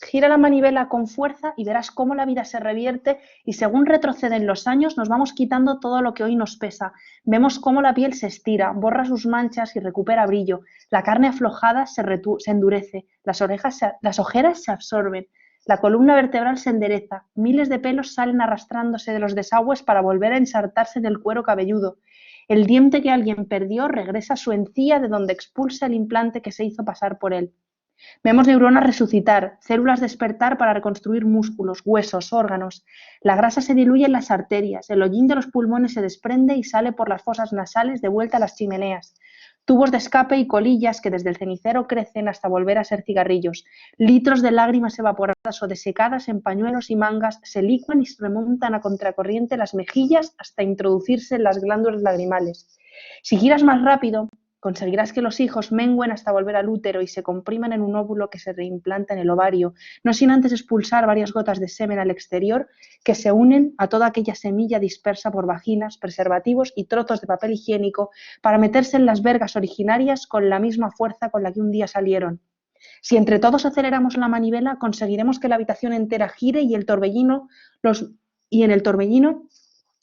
Gira la manivela con fuerza y verás cómo la vida se revierte y según retroceden los años nos vamos quitando todo lo que hoy nos pesa. Vemos cómo la piel se estira, borra sus manchas y recupera brillo. La carne aflojada se endurece, las ojeras se absorben, la columna vertebral se endereza, miles de pelos salen arrastrándose de los desagües para volver a ensartarse en el cuero cabelludo. El diente que alguien perdió regresa a su encía de donde expulsa el implante que se hizo pasar por él. Vemos neuronas resucitar, células despertar para reconstruir músculos, huesos, órganos. La grasa se diluye en las arterias, el hollín de los pulmones se desprende y sale por las fosas nasales de vuelta a las chimeneas. Tubos de escape y colillas que desde el cenicero crecen hasta volver a ser cigarrillos. Litros de lágrimas evaporadas o desecadas en pañuelos y mangas se licuan y se remontan a contracorriente las mejillas hasta introducirse en las glándulas lagrimales. Si giras más rápido, conseguirás que los hijos mengüen hasta volver al útero y se compriman en un óvulo que se reimplanta en el ovario, no sin antes expulsar varias gotas de semen al exterior que se unen a toda aquella semilla dispersa por vaginas, preservativos y trozos de papel higiénico para meterse en las vergas originarias con la misma fuerza con la que un día salieron. Si entre todos aceleramos la manivela, conseguiremos que la habitación entera gire y en el torbellino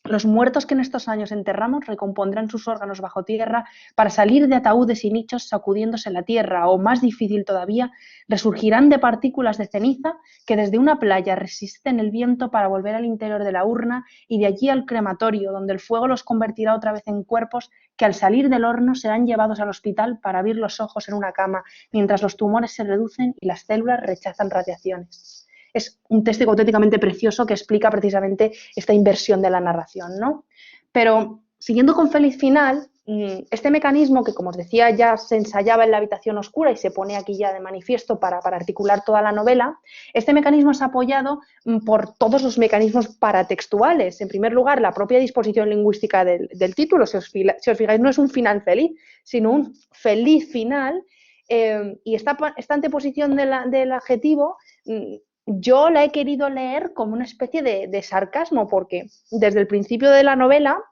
los muertos que en estos años enterramos recompondrán sus órganos bajo tierra para salir de ataúdes y nichos sacudiéndose la tierra, o más difícil todavía, resurgirán de partículas de ceniza que desde una playa resisten el viento para volver al interior de la urna y de allí al crematorio, donde el fuego los convertirá otra vez en cuerpos que al salir del horno serán llevados al hospital para abrir los ojos en una cama, mientras los tumores se reducen y las células rechazan radiaciones. Es un texto auténticamente precioso que explica precisamente esta inversión de la narración, ¿no? Pero siguiendo con Feliz Final, este mecanismo que, como os decía, ya se ensayaba en La habitación oscura y se pone aquí ya de manifiesto para articular toda la novela, este mecanismo es apoyado por todos los mecanismos paratextuales. En primer lugar, la propia disposición lingüística del título, si os fijáis, no es un final feliz, sino un feliz final, y esta anteposición del adjetivo yo la he querido leer como una especie de sarcasmo, porque desde el principio de la novela,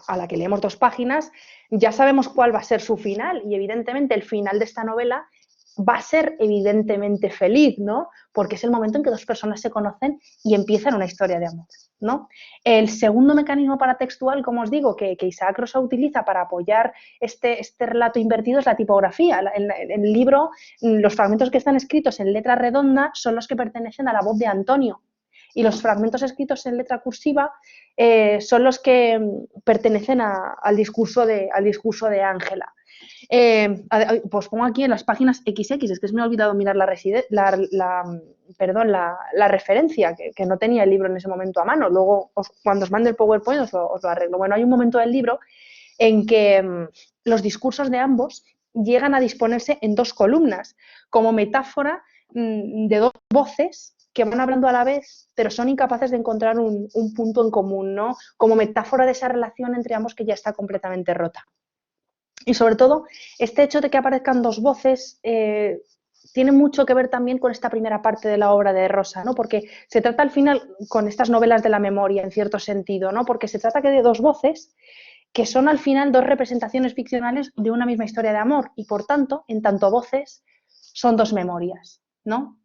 a la que leemos 2 páginas, ya sabemos cuál va a ser su final, y evidentemente el final de esta novela va a ser evidentemente feliz, ¿no? Porque es el momento en que 2 personas se conocen y empiezan una historia de amor, ¿no? El segundo mecanismo paratextual, como os digo, que Isaac Rosa utiliza para apoyar este relato invertido es la tipografía. En el libro, los fragmentos que están escritos en letra redonda son los que pertenecen a la voz de Antonio, y los fragmentos escritos en letra cursiva son los que pertenecen al discurso de Ángela. Pues pongo aquí en las páginas XX, es que se me ha olvidado mirar la referencia, que no tenía el libro en ese momento a mano. Luego, cuando os mande el PowerPoint, os lo arreglo. Bueno, hay un momento del libro en que los discursos de ambos llegan a disponerse en 2 columnas, como metáfora de 2 voces que van hablando a la vez, pero son incapaces de encontrar un punto en común, ¿no? Como metáfora de esa relación entre ambos que ya está completamente rota. Y sobre todo, este hecho de que aparezcan 2 voces tiene mucho que ver también con esta primera parte de la obra de Rosa, ¿no? Porque se trata al final, con estas novelas de la memoria, en cierto sentido, ¿no? Porque se trata de 2 voces que son al final 2 representaciones ficcionales de una misma historia de amor y, por tanto, en tanto voces, son 2 memorias, ¿no?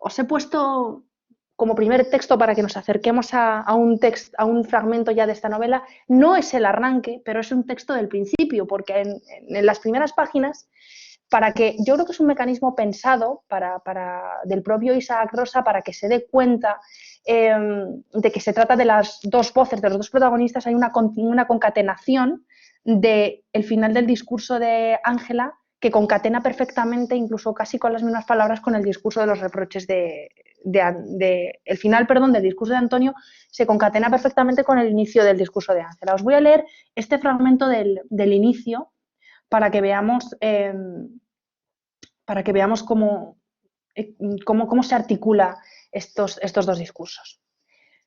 Os he puesto como primer texto para que nos acerquemos a un fragmento ya de esta novela, no es el arranque, pero es un texto del principio, porque en las primeras páginas, yo creo que es un mecanismo pensado del propio Isaac Rosa para que se dé cuenta de que se trata de las dos voces, de los dos protagonistas, hay una concatenación del final del discurso de Ángela que concatena perfectamente, incluso casi con las mismas palabras, con el discurso de los reproches el final, perdón, del discurso de Antonio se concatena perfectamente con el inicio del discurso de Ángela. Os voy a leer este fragmento del inicio para que veamos cómo se articula estos dos discursos.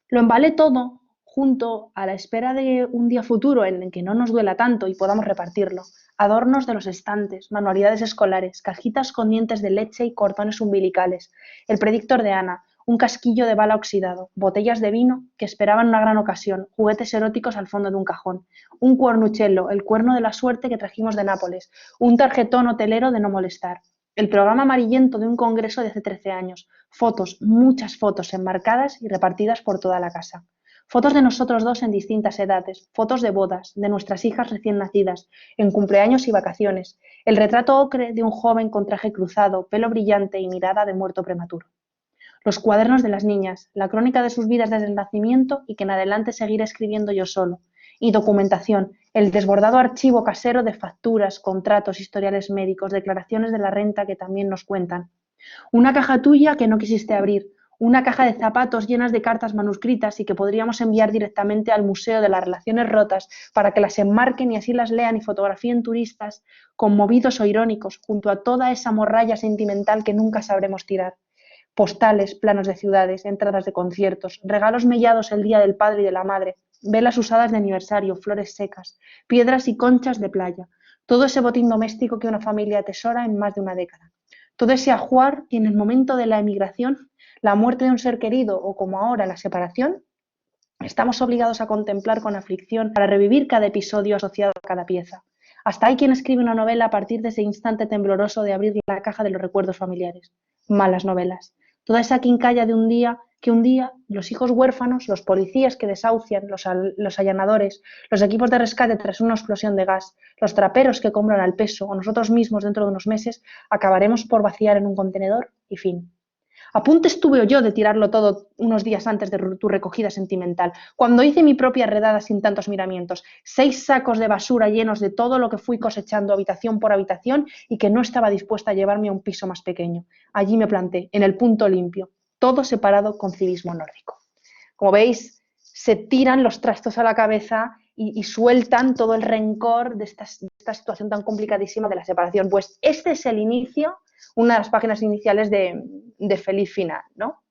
Lo embalé todo junto a la espera de un día futuro en el que no nos duela tanto y podamos repartirlo. Adornos de los estantes, manualidades escolares, cajitas con dientes de leche y cordones umbilicales, el predictor de Ana, un casquillo de bala oxidado, botellas de vino que esperaban una gran ocasión, juguetes eróticos al fondo de un cajón, un cuernuchello, el cuerno de la suerte que trajimos de Nápoles, un tarjetón hotelero de no molestar, el programa amarillento de un congreso de hace 13 años, fotos, muchas fotos enmarcadas y repartidas por toda la casa. Fotos de nosotros dos en distintas edades, fotos de bodas, de nuestras hijas recién nacidas, en cumpleaños y vacaciones, el retrato ocre de un joven con traje cruzado, pelo brillante y mirada de muerto prematuro. Los cuadernos de las niñas, la crónica de sus vidas desde el nacimiento y que en adelante seguiré escribiendo yo solo. Y documentación, el desbordado archivo casero de facturas, contratos, historiales médicos, declaraciones de la renta que también nos cuentan. Una caja tuya que no quisiste abrir, una caja de zapatos llenas de cartas manuscritas y que podríamos enviar directamente al Museo de las Relaciones Rotas para que las enmarquen y así las lean y fotografíen turistas, conmovidos o irónicos, junto a toda esa morralla sentimental que nunca sabremos tirar. Postales, planos de ciudades, entradas de conciertos, regalos mellados el día del padre y de la madre, velas usadas de aniversario, flores secas, piedras y conchas de playa, todo ese botín doméstico que una familia atesora en más de una década. Todo ese ajuar que en el momento de la emigración, la muerte de un ser querido o como ahora la separación, estamos obligados a contemplar con aflicción para revivir cada episodio asociado a cada pieza. Hasta hay quien escribe una novela a partir de ese instante tembloroso de abrir la caja de los recuerdos familiares. Malas novelas. Toda esa quincalla de un día los hijos huérfanos, los policías que desahucian, los allanadores, los equipos de rescate tras una explosión de gas, los traperos que compran al peso o nosotros mismos dentro de unos meses acabaremos por vaciar en un contenedor y fin. A punto estuve yo de tirarlo todo unos días antes de tu recogida sentimental, cuando hice mi propia redada sin tantos miramientos, 6 sacos de basura llenos de todo lo que fui cosechando habitación por habitación y que no estaba dispuesta a llevarme a un piso más pequeño. Allí me planté, en el punto limpio, todo separado con civismo nórdico. Como veis, se tiran los trastos a la cabeza y sueltan todo el rencor de esta situación tan complicadísima de la separación. Pues este es el inicio, una de las páginas iniciales de Feliz Final, ¿no?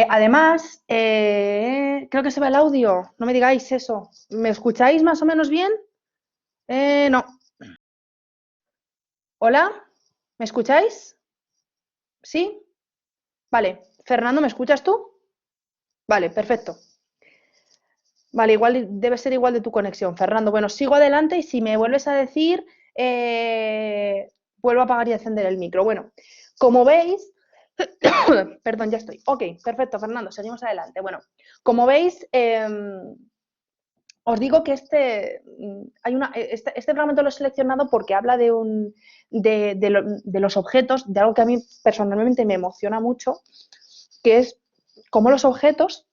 Además, creo que se va el audio, no me digáis eso. ¿Me escucháis más o menos bien? No. ¿Hola? ¿Me escucháis? ¿Sí? Vale. Fernando, ¿me escuchas tú? Vale, perfecto. Vale, igual debe ser igual de tu conexión, Fernando. Bueno, sigo adelante y si me vuelves a decir, vuelvo a apagar y encender el micro. Bueno, como veis, perdón, ya estoy. Ok, perfecto, Fernando, seguimos adelante. Bueno, como veis, os digo que este fragmento lo he seleccionado porque habla de los objetos, de algo que a mí personalmente me emociona mucho, que es cómo los objetos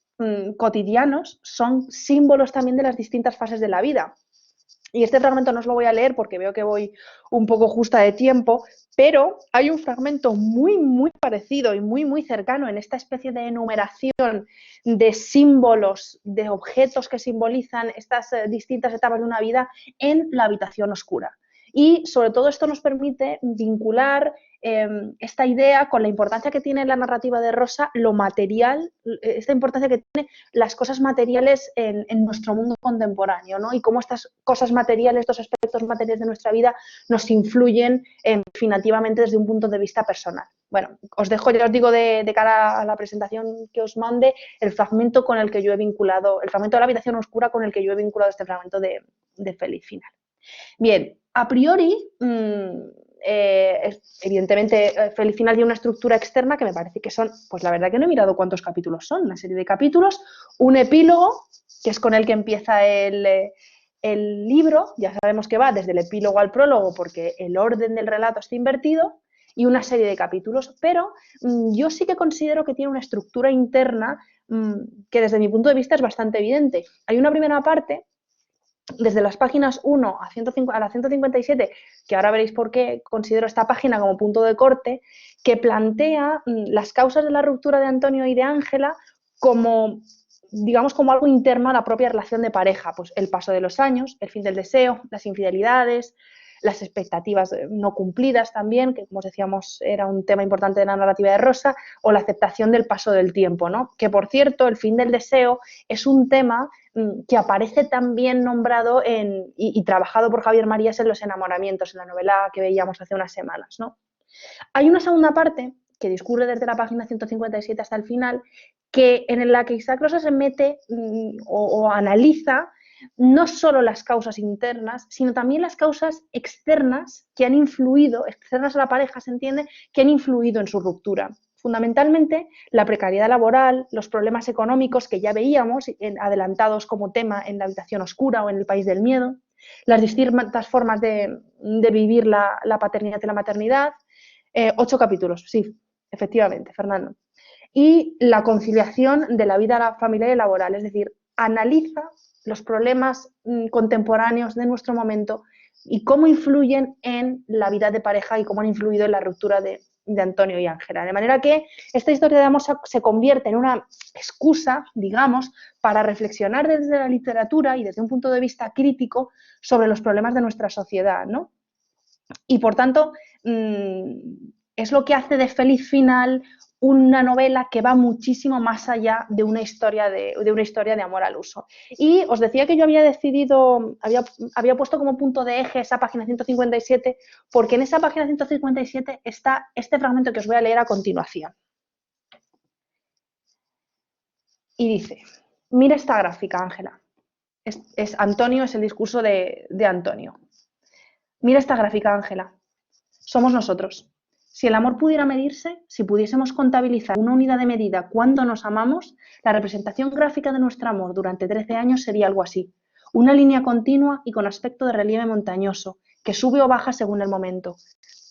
cotidianos son símbolos también de las distintas fases de la vida. Y este fragmento no os lo voy a leer porque veo que voy un poco justa de tiempo, pero hay un fragmento muy, muy parecido y muy, muy cercano en esta especie de enumeración de símbolos, de objetos que simbolizan estas distintas etapas de una vida en La habitación oscura. Y sobre todo esto nos permite vincular esta idea con la importancia que tiene en la narrativa de Rosa, lo material, esta importancia que tiene las cosas materiales en nuestro mundo contemporáneo, ¿no? Y cómo estas cosas materiales, estos aspectos materiales de nuestra vida nos influyen definitivamente desde un punto de vista personal. Bueno, os dejo, ya os digo, de cara a la presentación que os mande, el fragmento con el que yo he vinculado, el fragmento de La habitación oscura con el que yo he vinculado este fragmento de Feliz Final. Bien, a priori, evidentemente, Feliz Final tiene una estructura externa que me parece que son, pues la verdad que no he mirado cuántos capítulos son, una serie de capítulos, un epílogo, que es con el que empieza el libro, ya sabemos que va desde el epílogo al prólogo porque el orden del relato está invertido, y una serie de capítulos, pero yo sí que considero que tiene una estructura interna que desde mi punto de vista es bastante evidente. Hay una primera parte, desde las páginas 1 a la 157, que ahora veréis por qué considero esta página como punto de corte, que plantea las causas de la ruptura de Antonio y de Ángela como, digamos, como algo interno a la propia relación de pareja, pues el paso de los años, el fin del deseo, las infidelidades, las expectativas no cumplidas también, que como os decíamos era un tema importante de la narrativa de Rosa, o la aceptación del paso del tiempo, ¿no? Que por cierto, el fin del deseo es un tema que aparece también nombrado y trabajado por Javier Marías en Los enamoramientos, en la novela que veíamos hace unas semanas, ¿no? Hay una segunda parte que discurre desde la página 157 hasta el final, en la que Isaac Rosa se mete o analiza no solo las causas internas, sino también las causas externas que han influido, externas a la pareja, se entiende, que han influido en su ruptura. Fundamentalmente, la precariedad laboral, los problemas económicos que ya veíamos adelantados como tema en La habitación oscura o en El país del miedo, las distintas formas de vivir la paternidad y la maternidad. 8 capítulos, sí, efectivamente, Fernando. Y la conciliación de la vida familiar y laboral, es decir, analiza los problemas contemporáneos de nuestro momento y cómo influyen en la vida de pareja y cómo han influido en la ruptura de Antonio y Ángela. De manera que esta historia de amor se convierte en una excusa, digamos, para reflexionar desde la literatura y desde un punto de vista crítico sobre los problemas de nuestra sociedad, ¿no? Y por tanto, es lo que hace de Feliz Final una novela que va muchísimo más allá de una historia de amor al uso. Y os decía que yo había decidido, había puesto como punto de eje esa página 157, porque en esa página 157 está este fragmento que os voy a leer a continuación. Y dice, mira esta gráfica, Ángela. Antonio, es el discurso de Antonio. Mira esta gráfica, Ángela. Somos nosotros. Si el amor pudiera medirse, si pudiésemos contabilizar una unidad de medida cuando nos amamos, la representación gráfica de nuestro amor durante 13 años sería algo así. Una línea continua y con aspecto de relieve montañoso, que sube o baja según el momento.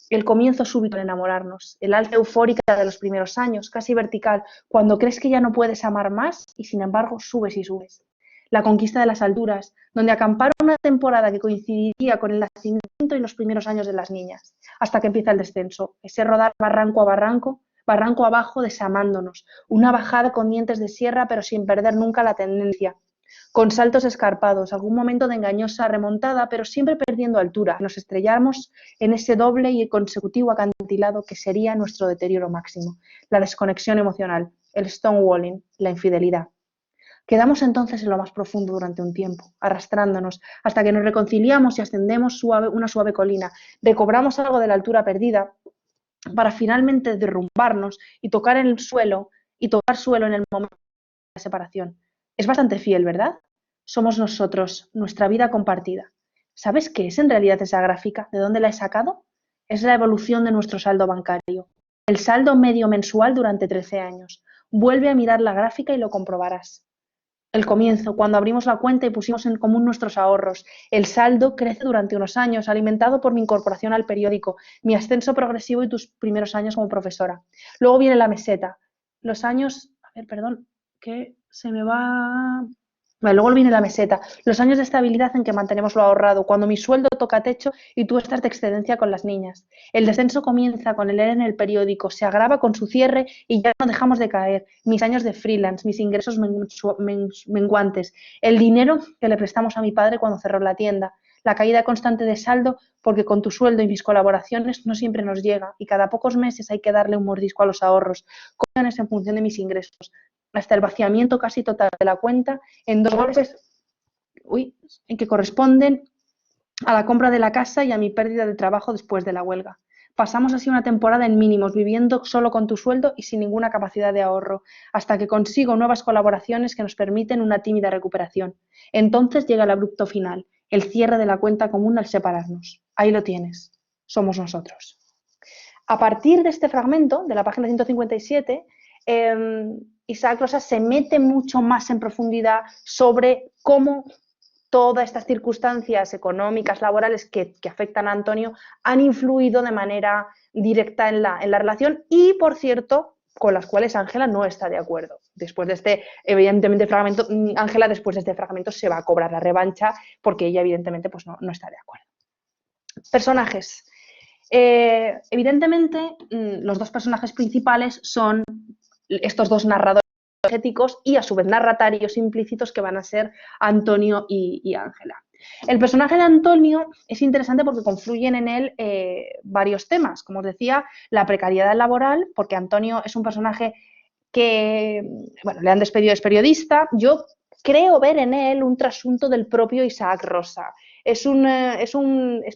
El comienzo súbito al enamorarnos, el alta eufórica de los primeros años, casi vertical, cuando crees que ya no puedes amar más y sin embargo subes y subes. La conquista de las alturas, donde acamparon una temporada que coincidiría con el nacimiento y los primeros años de las niñas, hasta que empieza el descenso, ese rodar barranco a barranco, barranco abajo desamándonos, una bajada con dientes de sierra pero sin perder nunca la tendencia, con saltos escarpados, algún momento de engañosa remontada, pero siempre perdiendo altura. Nos estrellamos en ese doble y consecutivo acantilado que sería nuestro deterioro máximo, la desconexión emocional, el stonewalling, la infidelidad. Quedamos entonces en lo más profundo durante un tiempo, arrastrándonos, hasta que nos reconciliamos y ascendemos una suave colina, recobramos algo de la altura perdida, para finalmente derrumbarnos y tocar el suelo, y tocar suelo en el momento de la separación. Es bastante fiel, ¿verdad? Somos nosotros, nuestra vida compartida. ¿Sabes qué es en realidad esa gráfica? ¿De dónde la he sacado? Es la evolución de nuestro saldo bancario. El saldo medio mensual durante 13 años. Vuelve a mirar la gráfica y lo comprobarás. El comienzo, cuando abrimos la cuenta y pusimos en común nuestros ahorros. El saldo crece durante unos años, alimentado por mi incorporación al periódico, mi ascenso progresivo y tus primeros años como profesora. Luego viene la meseta. Los años... A ver, perdón, que se me va... Vale, luego viene la meseta. Los años de estabilidad en que mantenemos lo ahorrado, cuando mi sueldo toca techo y tú estás de excedencia con las niñas. El descenso comienza con el leer en el periódico, se agrava con su cierre y ya no dejamos de caer. Mis años de freelance, mis ingresos menguantes, el dinero que le prestamos a mi padre cuando cerró la tienda, la caída constante de saldo porque con tu sueldo y mis colaboraciones no siempre nos llega y cada pocos meses hay que darle un mordisco a los ahorros, comisiones en función de mis ingresos, hasta el vaciamiento casi total de la cuenta en 2 golpes en que corresponden a la compra de la casa y a mi pérdida de trabajo después de la huelga. Pasamos así una temporada en mínimos, viviendo solo con tu sueldo y sin ninguna capacidad de ahorro, hasta que consigo nuevas colaboraciones que nos permiten una tímida recuperación. Entonces llega el abrupto final, el cierre de la cuenta común al separarnos. Ahí lo tienes. somos nosotros. A partir de este fragmento, de la página 157, Isaac Rosa se mete mucho más en profundidad sobre cómo todas estas circunstancias económicas, laborales que afectan a Antonio han influido de manera directa en la relación y, por cierto, con las cuales Ángela no está de acuerdo. Después de este, evidentemente, fragmento, Ángela después de este fragmento se va a cobrar la revancha porque ella, evidentemente, pues no está de acuerdo. Personajes. Evidentemente, los dos personajes principales son estos dos narradores energéticos y a su vez narratarios implícitos que van a ser Antonio y Ángela. El personaje de Antonio es interesante porque confluyen en él varios temas, como os decía, la precariedad laboral, porque Antonio es un personaje que, bueno, le han despedido, es periodista. Yo creo ver en él un trasunto del propio Isaac Rosa. Es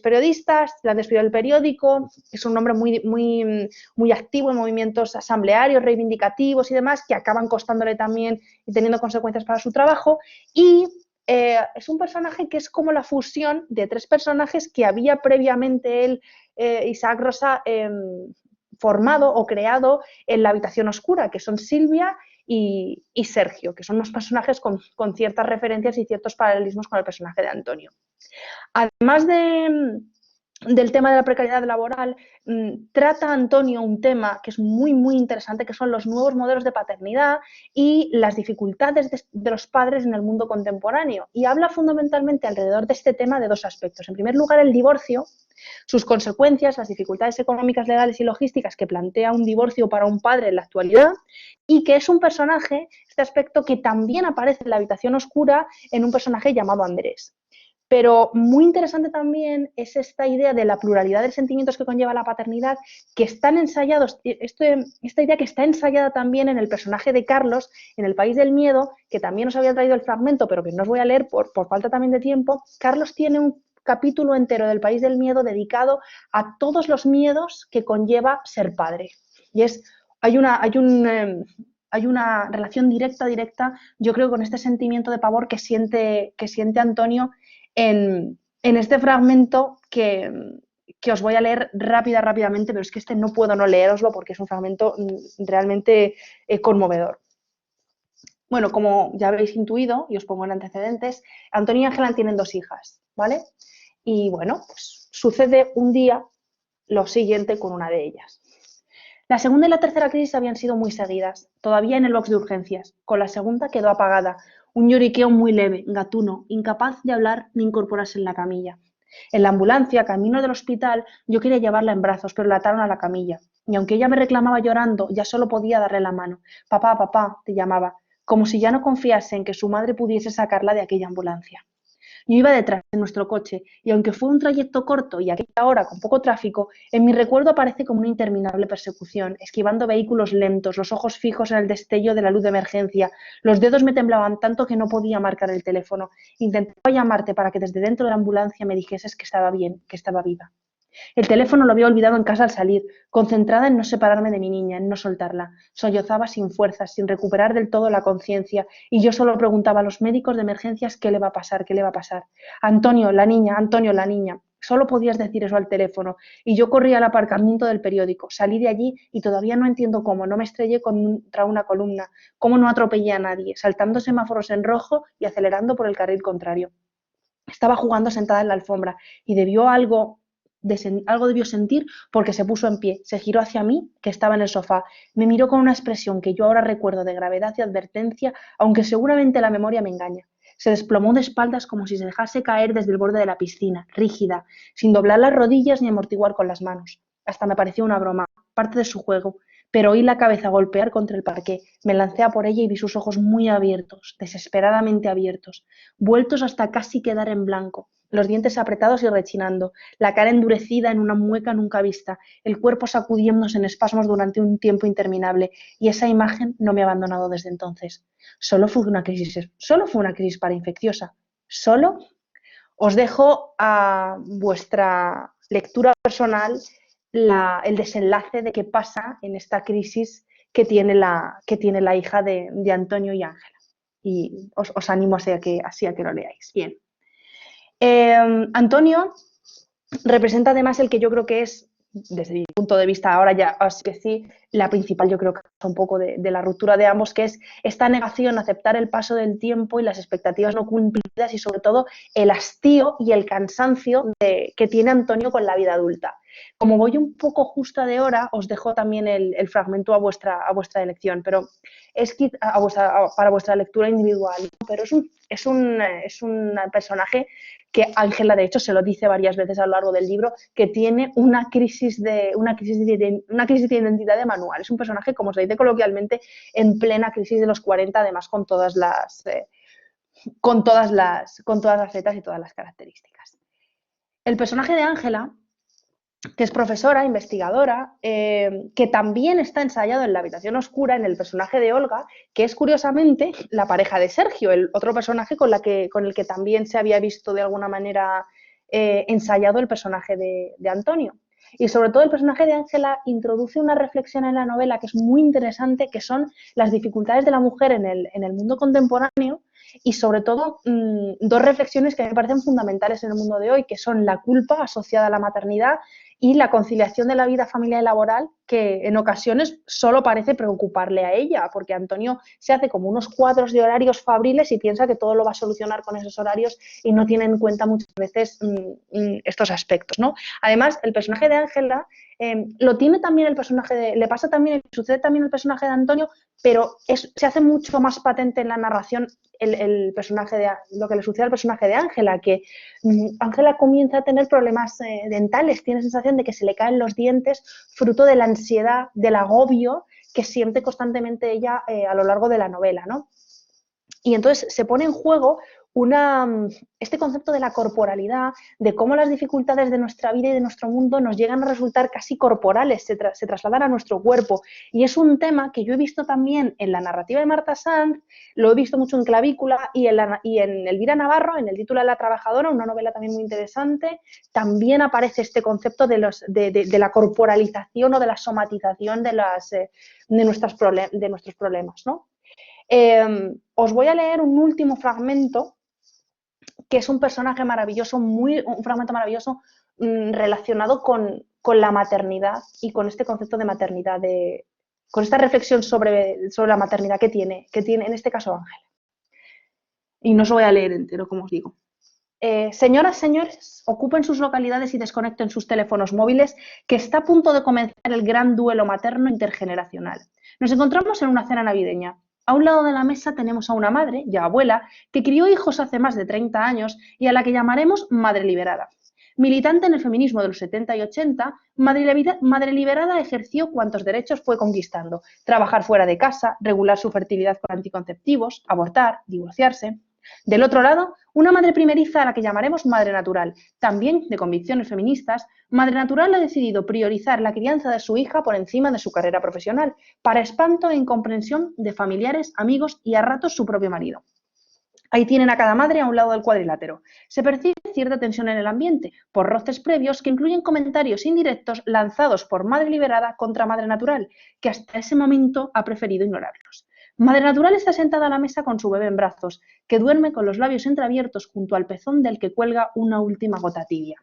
periodista, le han despedido del periódico, es un hombre muy activo en movimientos asamblearios, reivindicativos y demás, que acaban costándole también y teniendo consecuencias para su trabajo. Y es un personaje que es como la fusión de tres personajes que había previamente él, Isaac Rosa, formado o creado en La habitación oscura, que son Silvia y Sergio, que son unos personajes con ciertas referencias y ciertos paralelismos con el personaje de Antonio. Además del tema de la precariedad laboral, trata Antonio un tema que es muy interesante, que son los nuevos modelos de paternidad y las dificultades de los padres en el mundo contemporáneo. Y habla fundamentalmente alrededor de este tema de dos aspectos. En primer lugar, el divorcio, sus consecuencias, las dificultades económicas, legales y logísticas que plantea un divorcio para un padre en la actualidad, y que es un personaje, este aspecto, que también aparece en La habitación oscura en un personaje llamado Andrés. Pero muy interesante también es esta idea de la pluralidad de sentimientos que conlleva la paternidad, que están ensayados, esta idea que está ensayada también en el personaje de Carlos, en El país del miedo, que también os había traído el fragmento, pero que no os voy a leer por falta también de tiempo. Carlos tiene un capítulo entero del país del miedo dedicado a todos los miedos que conlleva ser padre. Y hay una relación directa, yo creo, con este sentimiento de pavor que siente Antonio en este fragmento que os voy a leer rápidamente, pero es que no puedo no leeroslo porque es un fragmento realmente conmovedor. Bueno, como ya habéis intuido, y os pongo en antecedentes, Antonio y Ángela tienen dos hijas, ¿vale? Y bueno, pues sucede un día lo siguiente con una de ellas. La segunda y la tercera crisis habían sido muy seguidas, todavía en el box de urgencias. Con la segunda quedó apagada, un lloriqueo muy leve, gatuno, incapaz de hablar ni incorporarse en la camilla. En la ambulancia, camino del hospital, yo quería llevarla en brazos, pero la ataron a la camilla. Y aunque ella me reclamaba llorando, ya solo podía darle la mano. Papá, papá, te llamaba, como si ya no confiase en que su madre pudiese sacarla de aquella ambulancia. Yo iba detrás de nuestro coche y aunque fue un trayecto corto y a aquella hora con poco tráfico, en mi recuerdo aparece como una interminable persecución, esquivando vehículos lentos, los ojos fijos en el destello de la luz de emergencia. Los dedos me temblaban tanto que no podía marcar el teléfono. Intentaba llamarte para que desde dentro de la ambulancia me dijeses que estaba bien, que estaba viva. El teléfono lo había olvidado en casa al salir, concentrada en no separarme de mi niña, en no soltarla. Sollozaba sin fuerzas, sin recuperar del todo la conciencia, y yo solo preguntaba a los médicos de emergencias qué le va a pasar, qué le va a pasar. Antonio, la niña, Antonio, la niña. Solo podías decir eso al teléfono, y yo corrí al aparcamiento del periódico, salí de allí y todavía no entiendo cómo, no me estrellé contra una columna, cómo no atropellé a nadie, saltando semáforos en rojo y acelerando por el carril contrario. Estaba jugando sentada en la alfombra y algo debió sentir porque se puso en pie, se giró hacia mí, que estaba en el sofá, me miró con una expresión que yo ahora recuerdo de gravedad y advertencia, aunque seguramente la memoria me engaña. Se desplomó de espaldas como si se dejase caer desde el borde de la piscina, rígida, sin doblar las rodillas ni amortiguar con las manos. Hasta me pareció una broma, parte de su juego, pero oí la cabeza golpear contra el parqué, me lancé a por ella y vi sus ojos muy abiertos, desesperadamente abiertos, vueltos hasta casi quedar en blanco, los dientes apretados y rechinando, la cara endurecida en una mueca nunca vista, el cuerpo sacudiéndose en espasmos durante un tiempo interminable, y esa imagen no me ha abandonado desde entonces. Solo fue una crisis parainfecciosa. Solo os dejo a vuestra lectura personal el desenlace de qué pasa en esta crisis que tiene la hija de Antonio y Ángela. Y os animo así a que lo leáis. Bien. Antonio representa además el que yo creo que es, desde mi punto de vista ahora ya, así que sí, la principal yo creo que es un poco de la ruptura de ambos, que es esta negación a aceptar el paso del tiempo y las expectativas no cumplidas y sobre todo el hastío y el cansancio que tiene Antonio con la vida adulta. Como voy un poco justa de hora, os dejo también el fragmento a vuestra elección, pero es para vuestra lectura individual, ¿no? Pero es un personaje que Ángela, de hecho, se lo dice varias veces a lo largo del libro, que tiene una crisis de identidad de manual. Es un personaje, como se dice coloquialmente, en plena crisis de los 40, además con todas las letras y todas las características. El personaje de Ángela, que es profesora, investigadora, que también está ensayado en La habitación oscura, en el personaje de Olga, que es curiosamente la pareja de Sergio, el otro personaje con el que también se había visto de alguna manera ensayado el personaje de Antonio. Y sobre todo el personaje de Ángela introduce una reflexión en la novela que es muy interesante, que son las dificultades de la mujer en el mundo contemporáneo y sobre todo dos reflexiones que me parecen fundamentales en el mundo de hoy, que son la culpa asociada a la maternidad y la conciliación de la vida familiar y laboral, que en ocasiones solo parece preocuparle a ella, porque Antonio se hace como unos cuadros de horarios fabriles y piensa que todo lo va a solucionar con esos horarios y no tiene en cuenta muchas veces estos aspectos, ¿no? Además, el personaje de Ángela lo tiene también el personaje le pasa también, sucede también el personaje de Antonio, pero se hace mucho más patente en la narración lo que le sucede al personaje de Ángela, que Ángela comienza a tener problemas dentales, tiene sensación de que se le caen los dientes, fruto de la ansiedad, del agobio que siente constantemente ella a lo largo de la novela, ¿no? Y entonces se pone en juego este concepto de la corporalidad, de cómo las dificultades de nuestra vida y de nuestro mundo nos llegan a resultar casi corporales, se trasladan a nuestro cuerpo. Y es un tema que yo he visto también en la narrativa de Marta Sanz, lo he visto mucho en Clavícula y en Elvira Navarro, en el título de La trabajadora, una novela también muy interesante, también aparece este concepto de la corporalización o de la somatización de nuestros problemas, ¿no? Os voy a leer un último fragmento que es un personaje maravilloso, un fragmento maravilloso relacionado con la maternidad y con este concepto de maternidad, con esta reflexión sobre la maternidad que tiene en este caso Ángel. Y no os voy a leer entero, como os digo. Señoras, señores, ocupen sus localidades y desconecten sus teléfonos móviles, que está a punto de comenzar el gran duelo materno intergeneracional. Nos encontramos en una cena navideña. A un lado de la mesa tenemos a una madre, ya abuela, que crió hijos hace más de 30 años y a la que llamaremos Madre Liberada. Militante en el feminismo de los 70 y 80, Madre Liberada ejerció cuantos derechos fue conquistando: trabajar fuera de casa, regular su fertilidad con anticonceptivos, abortar, divorciarse. Del otro lado, una madre primeriza a la que llamaremos Madre Natural, también de convicciones feministas. Madre Natural ha decidido priorizar la crianza de su hija por encima de su carrera profesional, para espanto e incomprensión de familiares, amigos y a ratos su propio marido. Ahí tienen a cada madre a un lado del cuadrilátero. Se percibe cierta tensión en el ambiente, por roces previos que incluyen comentarios indirectos lanzados por Madre Liberada contra Madre Natural, que hasta ese momento ha preferido ignorarlos. Madre Natural está sentada a la mesa con su bebé en brazos, que duerme con los labios entreabiertos junto al pezón del que cuelga una última gota tibia.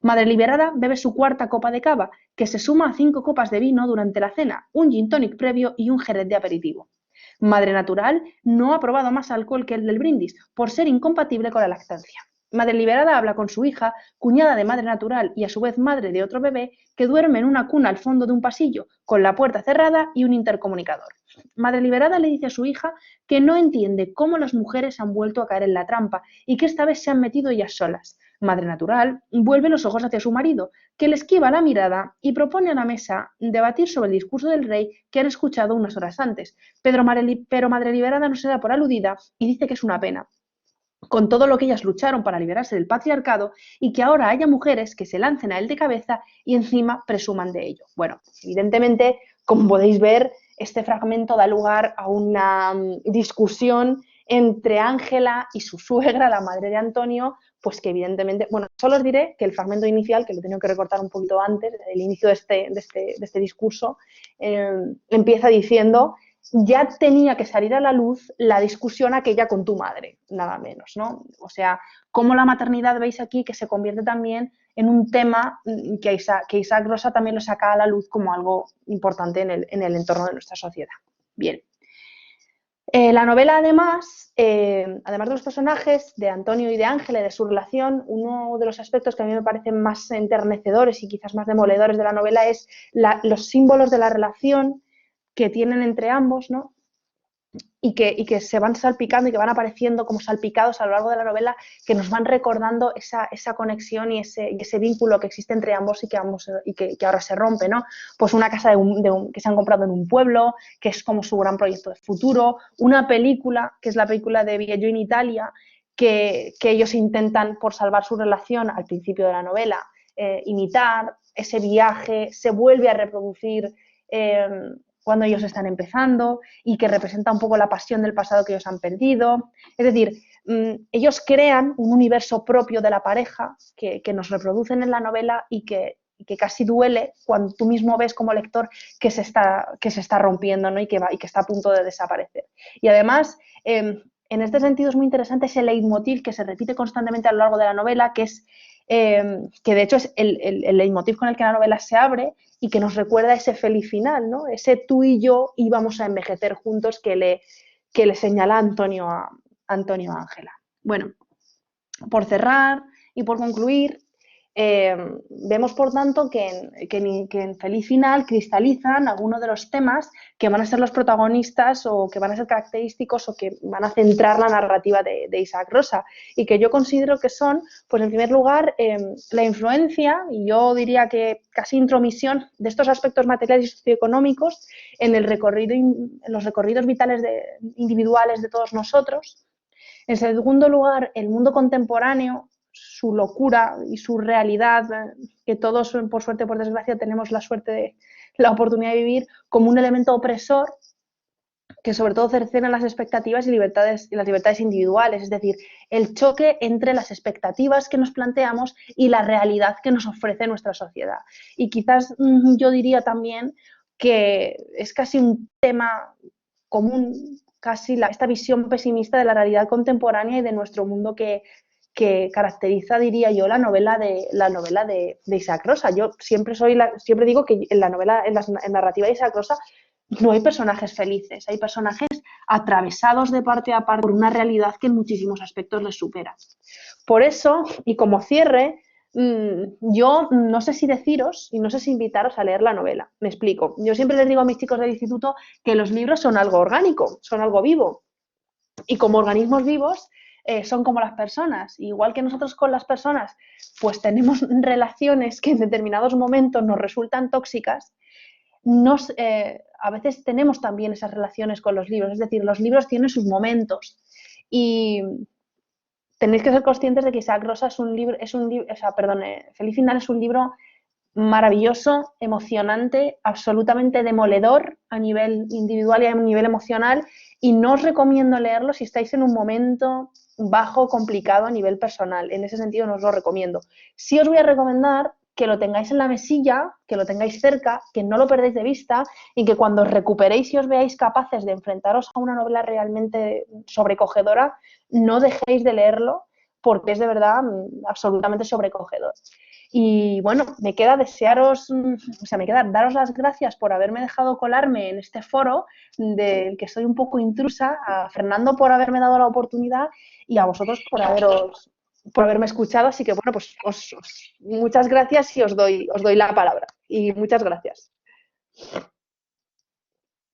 Madre Liberada bebe su cuarta copa de cava, que se suma a 5 copas de vino durante la cena, un gin tonic previo y un jerez de aperitivo. Madre Natural no ha probado más alcohol que el del brindis, por ser incompatible con la lactancia. Madre Liberada habla con su hija, cuñada de Madre Natural y a su vez madre de otro bebé, que duerme en una cuna al fondo de un pasillo, con la puerta cerrada y un intercomunicador. Madre Liberada le dice a su hija que no entiende cómo las mujeres han vuelto a caer en la trampa y que esta vez se han metido ellas solas. Madre Natural vuelve los ojos hacia su marido, que le esquiva la mirada y propone a la mesa debatir sobre el discurso del rey que han escuchado unas horas antes. Pero Madre Liberada no se da por aludida y dice que es una pena, con todo lo que ellas lucharon para liberarse del patriarcado, y que ahora haya mujeres que se lancen a él de cabeza y encima presuman de ello. Bueno, evidentemente, como podéis ver, este fragmento da lugar a una discusión entre Ángela y su suegra, la madre de Antonio, pues que evidentemente, bueno, solo os diré que el fragmento inicial, que lo he tenido que recortar un poquito antes, el inicio de este discurso, empieza diciendo ya tenía que salir a la luz la discusión aquella con tu madre, nada menos, ¿no? O sea, cómo la maternidad veis aquí que se convierte también en un tema que Isaac Rosa también lo saca a la luz como algo importante en el entorno de nuestra sociedad. Bien. La novela, además de los personajes, de Antonio y de Ángela, de su relación, uno de los aspectos que a mí me parecen más enternecedores y quizás más demoledores de la novela es los símbolos de la relación que tienen entre ambos, ¿no? Y que se van salpicando y que van apareciendo como salpicados a lo largo de la novela, que nos van recordando esa conexión y ese vínculo que existe entre ambos y que ahora se rompe, ¿no? Pues una casa que se han comprado en un pueblo, que es como su gran proyecto de futuro, una película, que es la película de Viaggio in Italia, que ellos intentan, por salvar su relación al principio de la novela, imitar ese viaje, se vuelve a reproducir cuando ellos están empezando y que representa un poco la pasión del pasado que ellos han perdido. Es decir, ellos crean un universo propio de la pareja que nos reproducen en la novela y que casi duele cuando tú mismo ves como lector que se está rompiendo, ¿no? y que está a punto de desaparecer. Y además, en este sentido es muy interesante ese leitmotiv que se repite constantemente a lo largo de la novela, que es que de hecho es el leitmotiv con el que la novela se abre y que nos recuerda ese feliz final, ¿no? Ese tú y yo íbamos a envejecer juntos que le señala Antonio a Ángela. Bueno, por cerrar y por concluir, vemos por tanto que en Feliz Final cristalizan algunos de los temas que van a ser los protagonistas o que van a ser característicos o que van a centrar la narrativa de Isaac Rosa y que yo considero que son, pues en primer lugar, la influencia, y yo diría que casi intromisión de estos aspectos materiales y socioeconómicos en los recorridos vitales individuales de todos nosotros. En segundo lugar, el mundo contemporáneo, su locura y su realidad, que todos, por suerte o por desgracia, tenemos la oportunidad de vivir como un elemento opresor que sobre todo cercena las expectativas y las libertades individuales, es decir, el choque entre las expectativas que nos planteamos y la realidad que nos ofrece nuestra sociedad. Y quizás yo diría también que es casi un tema común, casi esta visión pesimista de la realidad contemporánea y de nuestro mundo que caracteriza, diría yo, la novela de Isaac Rosa. Yo siempre digo que en la narrativa de Isaac Rosa no hay personajes felices, hay personajes atravesados de parte a parte por una realidad que en muchísimos aspectos les supera. Por eso, y como cierre, yo no sé si deciros y no sé si invitaros a leer la novela. Me explico. Yo siempre les digo a mis chicos del instituto que los libros son algo orgánico, son algo vivo. Y como organismos vivos, son como las personas. Igual que nosotros con las personas, pues tenemos relaciones que en determinados momentos nos resultan tóxicas, a veces tenemos también esas relaciones con los libros. Es decir, los libros tienen sus momentos. Y tenéis que ser conscientes de que Isaac Rosa Feliz Final es un libro maravilloso, emocionante, absolutamente demoledor a nivel individual y a nivel emocional, y no os recomiendo leerlo si estáis en un momento bajo, complicado a nivel personal. En ese sentido no os lo recomiendo. Sí os voy a recomendar que lo tengáis en la mesilla, que lo tengáis cerca, que no lo perdáis de vista y que cuando os recuperéis y os veáis capaces de enfrentaros a una novela realmente sobrecogedora, no dejéis de leerlo porque es de verdad absolutamente sobrecogedor. Y bueno, me queda daros las gracias por haberme dejado colarme en este foro del que soy un poco intrusa, a Fernando por haberme dado la oportunidad y a vosotros por haberme escuchado. Así que bueno, pues muchas gracias y os doy la palabra. Y muchas gracias.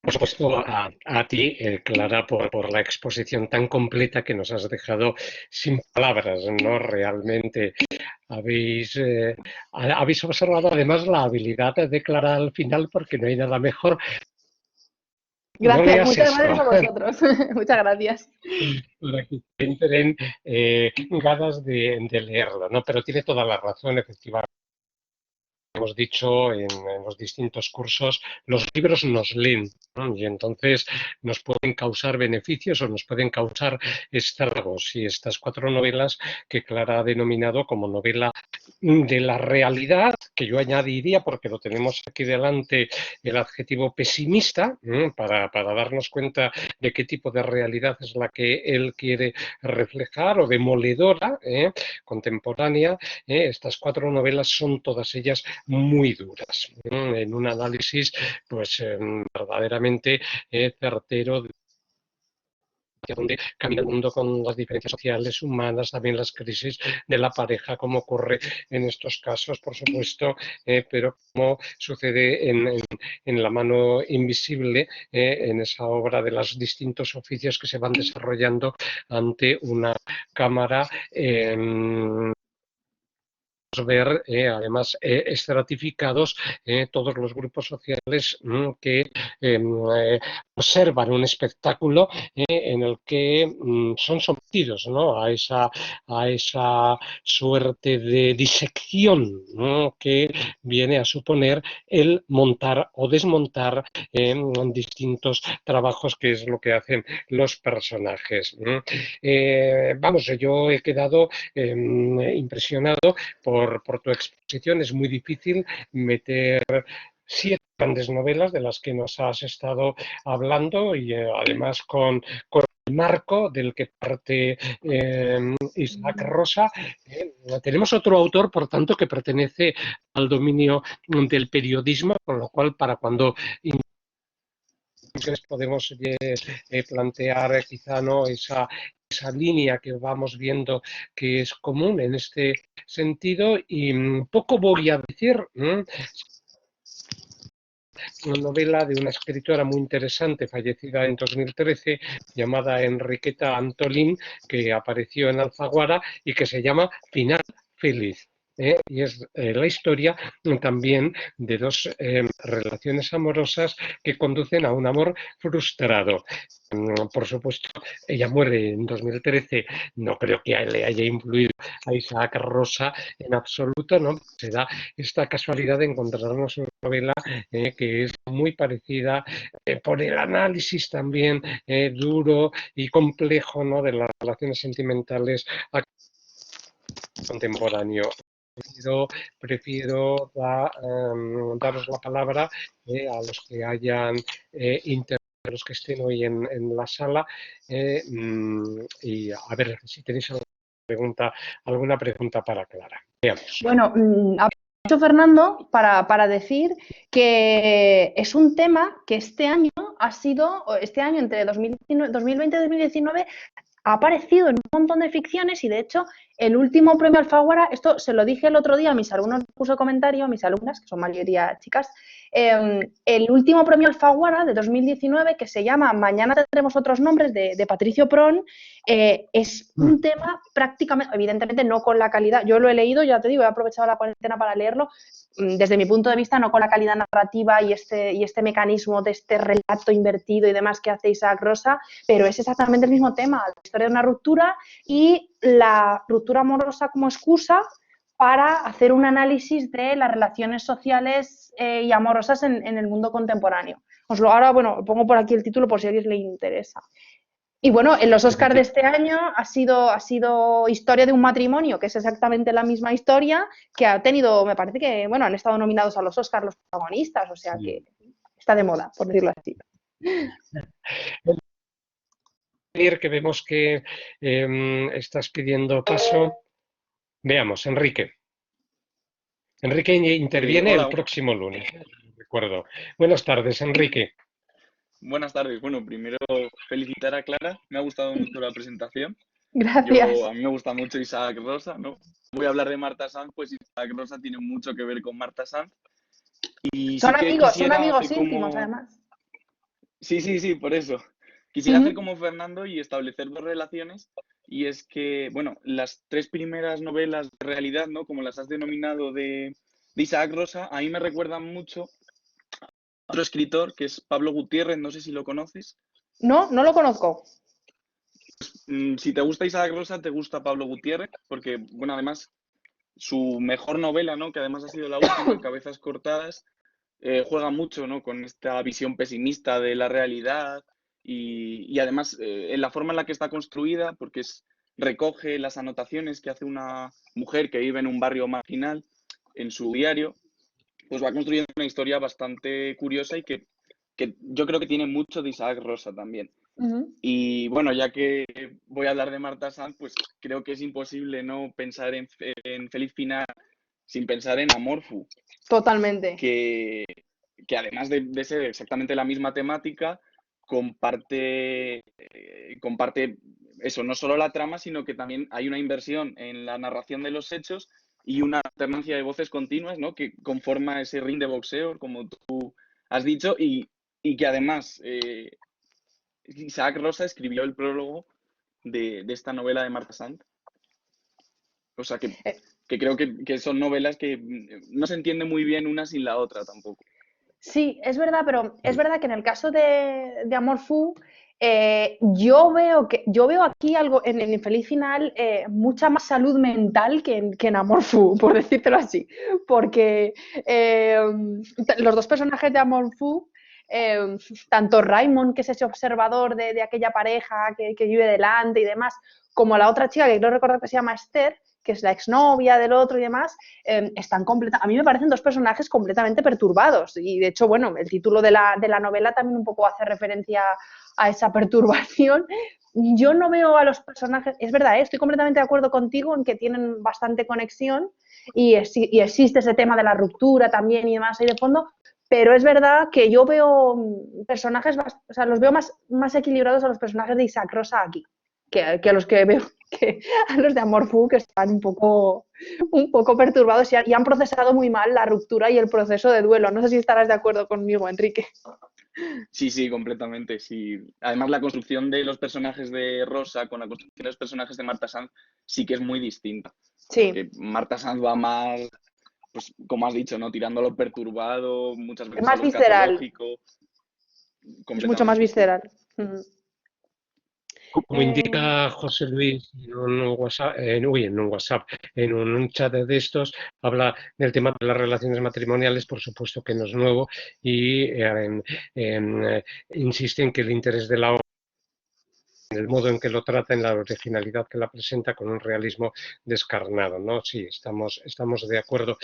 Por supuesto, a ti, Clara, por la exposición tan completa que nos has dejado sin palabras, ¿no? Realmente habéis observado además la habilidad de Clara al final, porque no hay nada mejor. No Gracias, leas muchas esto. gracias a vosotros. Muchas gracias. Para que entren ganas de leerlo, ¿no? Pero tiene toda la razón, efectivamente. Hemos dicho en los distintos cursos, los libros nos leen, ¿no? Y entonces nos pueden causar beneficios o nos pueden causar estragos. Y estas 4 novelas que Clara ha denominado como novela de la realidad, que yo añadiría, porque lo tenemos aquí delante, el adjetivo pesimista, para darnos cuenta de qué tipo de realidad es la que él quiere reflejar, o demoledora, contemporánea. Estas 4 novelas son todas ellas muy duras, en un análisis pues verdaderamente certero de hacia dónde camina el mundo con las diferencias sociales, humanas, también las crisis de la pareja, como ocurre en estos casos, por supuesto, pero como sucede en La mano invisible, en esa obra de los distintos oficios que se van desarrollando ante una cámara. Ver además estratificados todos los grupos sociales que observan un espectáculo en el que son sometidos, ¿no?, a esa suerte de disección, ¿no?, que viene a suponer el montar o desmontar distintos trabajos, que es lo que hacen los personajes. Vamos, yo he quedado impresionado por tu exposición. Es muy difícil meter 7 grandes novelas de las que nos has estado hablando, y además con el marco del que parte Isaac Rosa. Tenemos otro autor, por tanto, que pertenece al dominio del periodismo, con lo cual, para cuando podemos plantear quizá, ¿no?, esa línea que vamos viendo que es común en este sentido. Y poco voy a decir. Una novela de una escritora muy interesante, fallecida en 2013, llamada Enriqueta Antolín, que apareció en Alfaguara y que se llama Final Feliz. Y es la historia también de 2 relaciones amorosas que conducen a un amor frustrado. Por supuesto, ella muere en 2013, no creo que le haya influido a Isaac Rosa en absoluto, ¿no? Se da esta casualidad de encontrarnos una novela que es muy parecida, por el análisis también duro y complejo, ¿no?, de las relaciones sentimentales contemporáneo. Prefiero daros la palabra a los que hayan los que estén hoy en la sala, y a ver si tenéis alguna pregunta para Clara. Veamos. Bueno, aprovecho, Fernando, para decir que es un tema que este año entre 2020 y 2019, ha aparecido en un montón de ficciones, y de hecho el último premio Alfaguara, esto se lo dije el otro día a mis alumnos, puso comentario, a mis alumnas, que son mayoría chicas, el último premio Alfaguara de 2019, que se llama Mañana tendremos otros nombres, de Patricio Pron, es un tema prácticamente, evidentemente no con la calidad, yo lo he leído, ya te digo, he aprovechado la cuarentena para leerlo, desde mi punto de vista no con la calidad narrativa y este mecanismo de este relato invertido y demás que hace Isaac Rosa, pero es exactamente el mismo tema, la historia de una ruptura y la ruptura amorosa como excusa para hacer un análisis de las relaciones sociales y amorosas en el mundo contemporáneo. Ahora, bueno, pongo por aquí el título por si a alguien le interesa. Y bueno, en los Oscars de este año ha sido Historia de un matrimonio, que es exactamente la misma historia, que ha tenido, me parece que, bueno, han estado nominados a los Oscars los protagonistas, o sea que está de moda, por decirlo así. Que vemos que estás pidiendo paso. Veamos, Enrique. Enrique interviene el próximo lunes, recuerdo. Buenas tardes, Enrique. Buenas tardes. Bueno, primero felicitar a Clara. Me ha gustado mucho la presentación. Gracias. A mí me gusta mucho Isaac Rosa, ¿no? Voy a hablar de Marta Sanz, pues Isaac Rosa tiene mucho que ver con Marta Sanz. Y son sí que amigos hacer íntimos, además. Sí, por eso. Quisiera hacer como Fernando y establecer 2 relaciones. Y es que, bueno, las 3 primeras novelas de realidad, ¿no?, como las has denominado, de Isaac Rosa, a mí me recuerdan mucho a otro escritor, que es Pablo Gutiérrez, no sé si lo conoces. No, no lo conozco. Si te gusta Isaac Rosa, te gusta Pablo Gutiérrez, porque, bueno, además, su mejor novela, ¿no?, que además ha sido la última, Cabezas cortadas, juega mucho, ¿no?, con esta visión pesimista de la realidad y además en la forma en la que está construida, porque es recoge las anotaciones que hace una mujer que vive en un barrio marginal en su diario, pues va construyendo una historia bastante curiosa y que yo creo que tiene mucho de Isaac Rosa también. Ujú. Y bueno, ya que voy a hablar de Marta Sanz, pues creo que es imposible no pensar en Feliz Final sin pensar en Amorfu, Totalmente. que, que además de ser exactamente la misma temática, comparte eso, no solo la trama, sino que también hay una inversión en la narración de los hechos y una alternancia de voces continuas, ¿no? Que conforma ese ring de boxeo, como tú has dicho, y que además Isaac Rosa escribió el prólogo de esta novela de Marta Sanz. O sea Eh, que creo que son novelas que no se entiende muy bien una sin la otra tampoco. Sí, es verdad, pero es verdad que en el caso de Amor Fu, yo veo aquí algo en el infeliz final, mucha más salud mental que en Amor Fu, por decírtelo así. Porque los dos personajes de Amor Fu, tanto Raymond, que es ese observador de aquella pareja que vive delante y demás, como la otra chica, que creo recordar que se llama Esther, que es la exnovia del otro y demás, están a mí me parecen dos personajes completamente perturbados y de hecho, bueno, el título de la novela también un poco hace referencia a esa perturbación. Yo no veo a los personajes, es verdad, estoy completamente de acuerdo contigo en que tienen bastante conexión y existe ese tema de la ruptura también y demás ahí de fondo, pero es verdad que yo veo personajes, o sea, los veo más equilibrados a los personajes de Isaac Rosa aquí, que a los que veo que a los de Amor Fu, que están un poco perturbados y han procesado muy mal la ruptura y el proceso de duelo. No sé si estarás de acuerdo conmigo, Enrique. Sí, sí, completamente. Sí. Además, la construcción de los personajes de Rosa con la construcción de los personajes de Marta Sanz sí que es muy distinta. Sí, Porque Marta Sanz va más, pues, como has dicho, ¿no? Tirando a lo perturbado, muchas es veces a más lo visceral, escatológico. es mucho más Completamente, sí. visceral. Mm. Como Eh, indica José Luis en un WhatsApp, en un chat de estos, habla del tema de las relaciones matrimoniales, por supuesto que no es nuevo, y insiste en que el interés de la obra, en el modo en que lo trata, en la originalidad que la presenta, con un realismo descarnado, ¿no? Sí, estamos de acuerdo.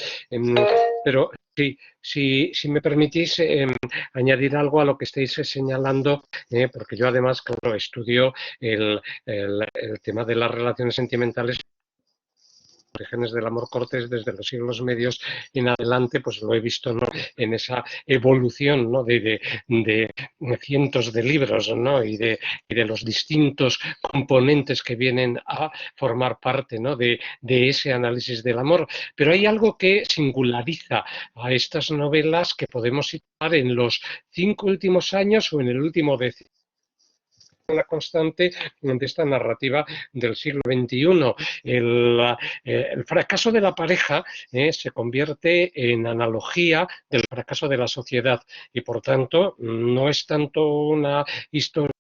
Pero sí, si me permitís añadir algo a lo que estáis señalando, porque yo además, claro, estudio el tema de las relaciones sentimentales, orígenes del amor cortés desde los siglos medios en adelante, pues lo he visto, ¿no? En esa evolución, ¿no? de cientos de libros, ¿no? y de los distintos componentes que vienen a formar parte, ¿no? de ese análisis del amor. Pero hay algo que singulariza a estas novelas que podemos situar en los 5 últimos años o en el último décimo, una constante de esta narrativa del siglo XXI. El fracaso de la pareja se convierte en analogía del fracaso de la sociedad y, por tanto, no es tanto una historia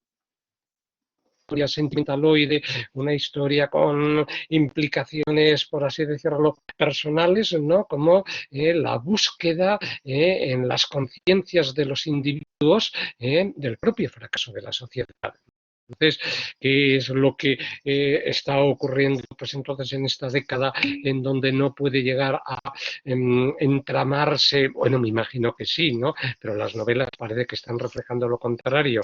sentimentaloide, una historia con implicaciones, por así decirlo, personales, ¿no? Como la búsqueda en las conciencias de los individuos del propio fracaso de la sociedad. Entonces, ¿qué es lo que está ocurriendo pues entonces en esta década en donde no puede llegar a entramarse? Bueno, me imagino que sí, ¿no? Pero las novelas parece que están reflejando lo contrario,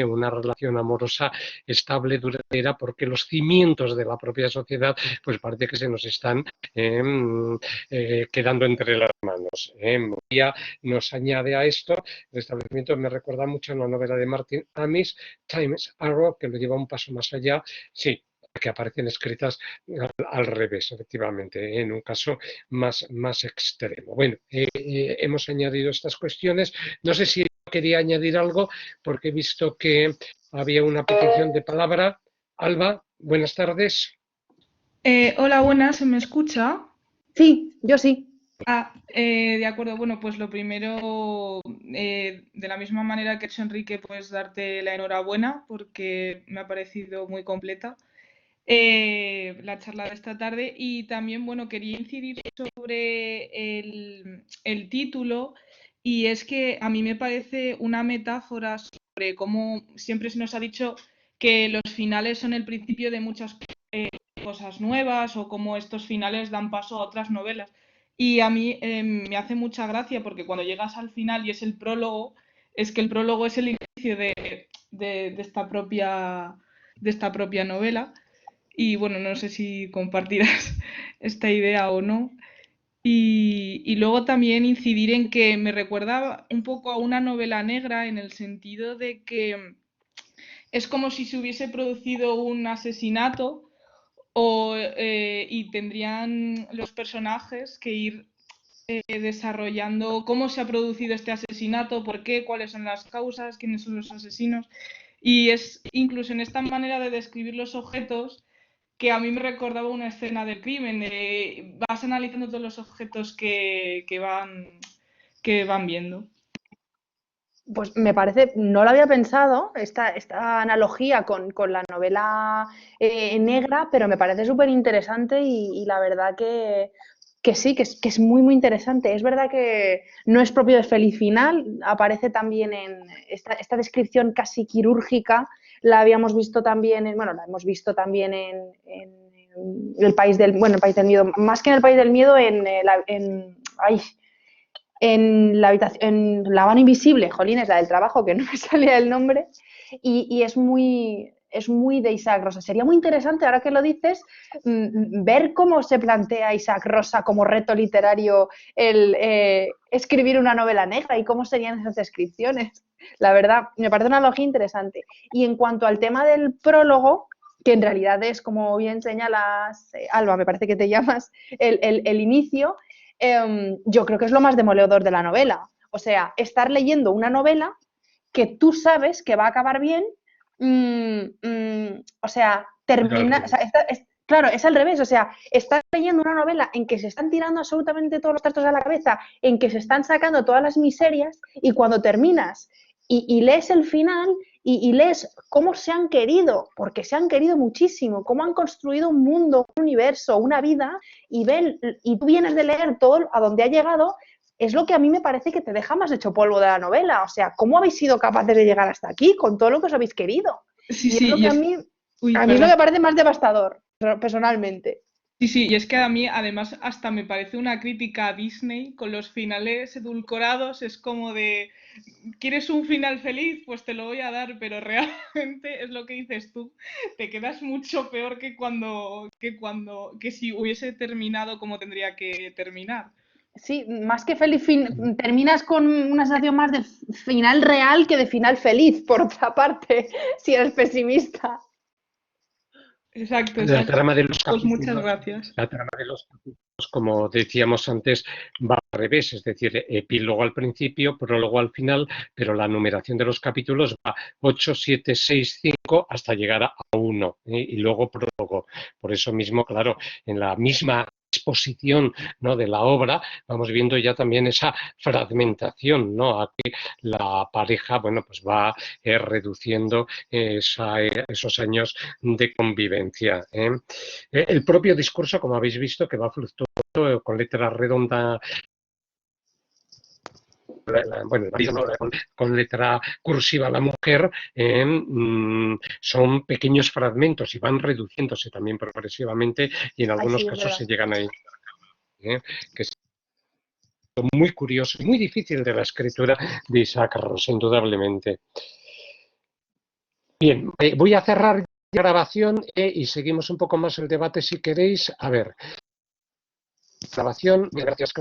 una relación amorosa estable, duradera, porque los cimientos de la propia sociedad pues parece que se nos están quedando entre las manos. María nos añade a esto, el establecimiento me recuerda mucho a una novela de Martin Amis, Times Arrow, que lo lleva un paso más allá, sí, que aparecen escritas al revés, efectivamente, en un caso más extremo. Bueno, hemos añadido estas cuestiones. No sé si quería añadir algo, porque he visto que había una petición de palabra. Alba, buenas tardes. Hola, buenas, ¿se me escucha? sí, yo sí. De acuerdo, bueno, pues lo primero, de la misma manera que ha hecho Enrique, pues darte la enhorabuena porque me ha parecido muy completa la charla de esta tarde y también, bueno, quería incidir sobre el título y es que a mí me parece una metáfora sobre cómo siempre se nos ha dicho que los finales son el principio de muchas cosas cosas nuevas o cómo estos finales dan paso a otras novelas. Y a mí me hace mucha gracia porque cuando llegas al final y es el prólogo, es que el prólogo es el inicio de esta propia novela. Y bueno, no sé si compartirás esta idea o no. Y luego también incidir en que me recuerda un poco a una novela negra en el sentido de que es como si se hubiese producido un asesinato y tendrían los personajes que ir desarrollando cómo se ha producido este asesinato, por qué, cuáles son las causas, quiénes son los asesinos. Y es incluso en esta manera de describir los objetos que a mí me recordaba una escena del crimen. Vas analizando todos los objetos que van viendo. Pues me parece, no lo había pensado, esta analogía con la novela negra, pero me parece súper interesante y la verdad que sí, que es muy, muy interesante. Es verdad que no es propio de Feliz Final, aparece también en esta descripción casi quirúrgica, la habíamos visto también, la hemos visto también en El País del Miedo, más que en El País del Miedo, en La mano invisible, jolines, la del trabajo, que no me salía el nombre, y es muy de Isaac Rosa. Sería muy interesante, ahora que lo dices, ver cómo se plantea Isaac Rosa como reto literario el escribir una novela negra y cómo serían esas descripciones. La verdad, me parece una analogía interesante. Y en cuanto al tema del prólogo, que en realidad es, como bien señalas, Alba, me parece que te llamas, el inicio, yo creo que es lo más demoledor de la novela. O sea, estar leyendo una novela que tú sabes que va a acabar bien, o sea, termina, o sea, claro, es al revés, o sea, estás leyendo una novela en que se están tirando absolutamente todos los trastos a la cabeza, en que se están sacando todas las miserias, y cuando terminas y lees el final y lees cómo se han querido, porque se han querido muchísimo, cómo han construido un mundo, un universo, una vida, y tú vienes de leer todo a donde ha llegado, es lo que a mí me parece que te deja más hecho polvo de la novela. O sea, ¿cómo habéis sido capaces de llegar hasta aquí con todo lo que os habéis querido? Sí, y sí, es lo que a mí me parece más devastador, personalmente. Sí, y es que a mí además hasta me parece una crítica a Disney con los finales edulcorados, es como de, ¿quieres un final feliz? Pues te lo voy a dar, pero realmente es lo que dices tú, te quedas mucho peor que si hubiese terminado como tendría que terminar. Sí, más que feliz, terminas con una sensación más de final real que de final feliz, por otra parte, si eres pesimista. Exacto. La trama de los Pues muchas capítulos, gracias. la trama de los capítulos, como decíamos antes, va al revés, es decir, epílogo al principio, prólogo al final, pero la numeración de los capítulos va 8, 7, 6, 5 hasta llegar a 1, y luego prólogo. Por eso mismo, claro, en la misma exposición, ¿no?, de la obra, vamos viendo ya también esa fragmentación, ¿no?, a que la pareja, bueno, pues va reduciendo esos años de convivencia. El propio discurso, como habéis visto, que va fluctuando con letra redonda, bueno, con letra cursiva la mujer, son pequeños fragmentos y van reduciéndose también progresivamente, y en algunos sí, casos se llegan ahí. Que es muy curioso y muy difícil de la escritura de Isaac Rosa, indudablemente. Bien, voy a cerrar la grabación y seguimos un poco más el debate si queréis. A ver, grabación, gracias.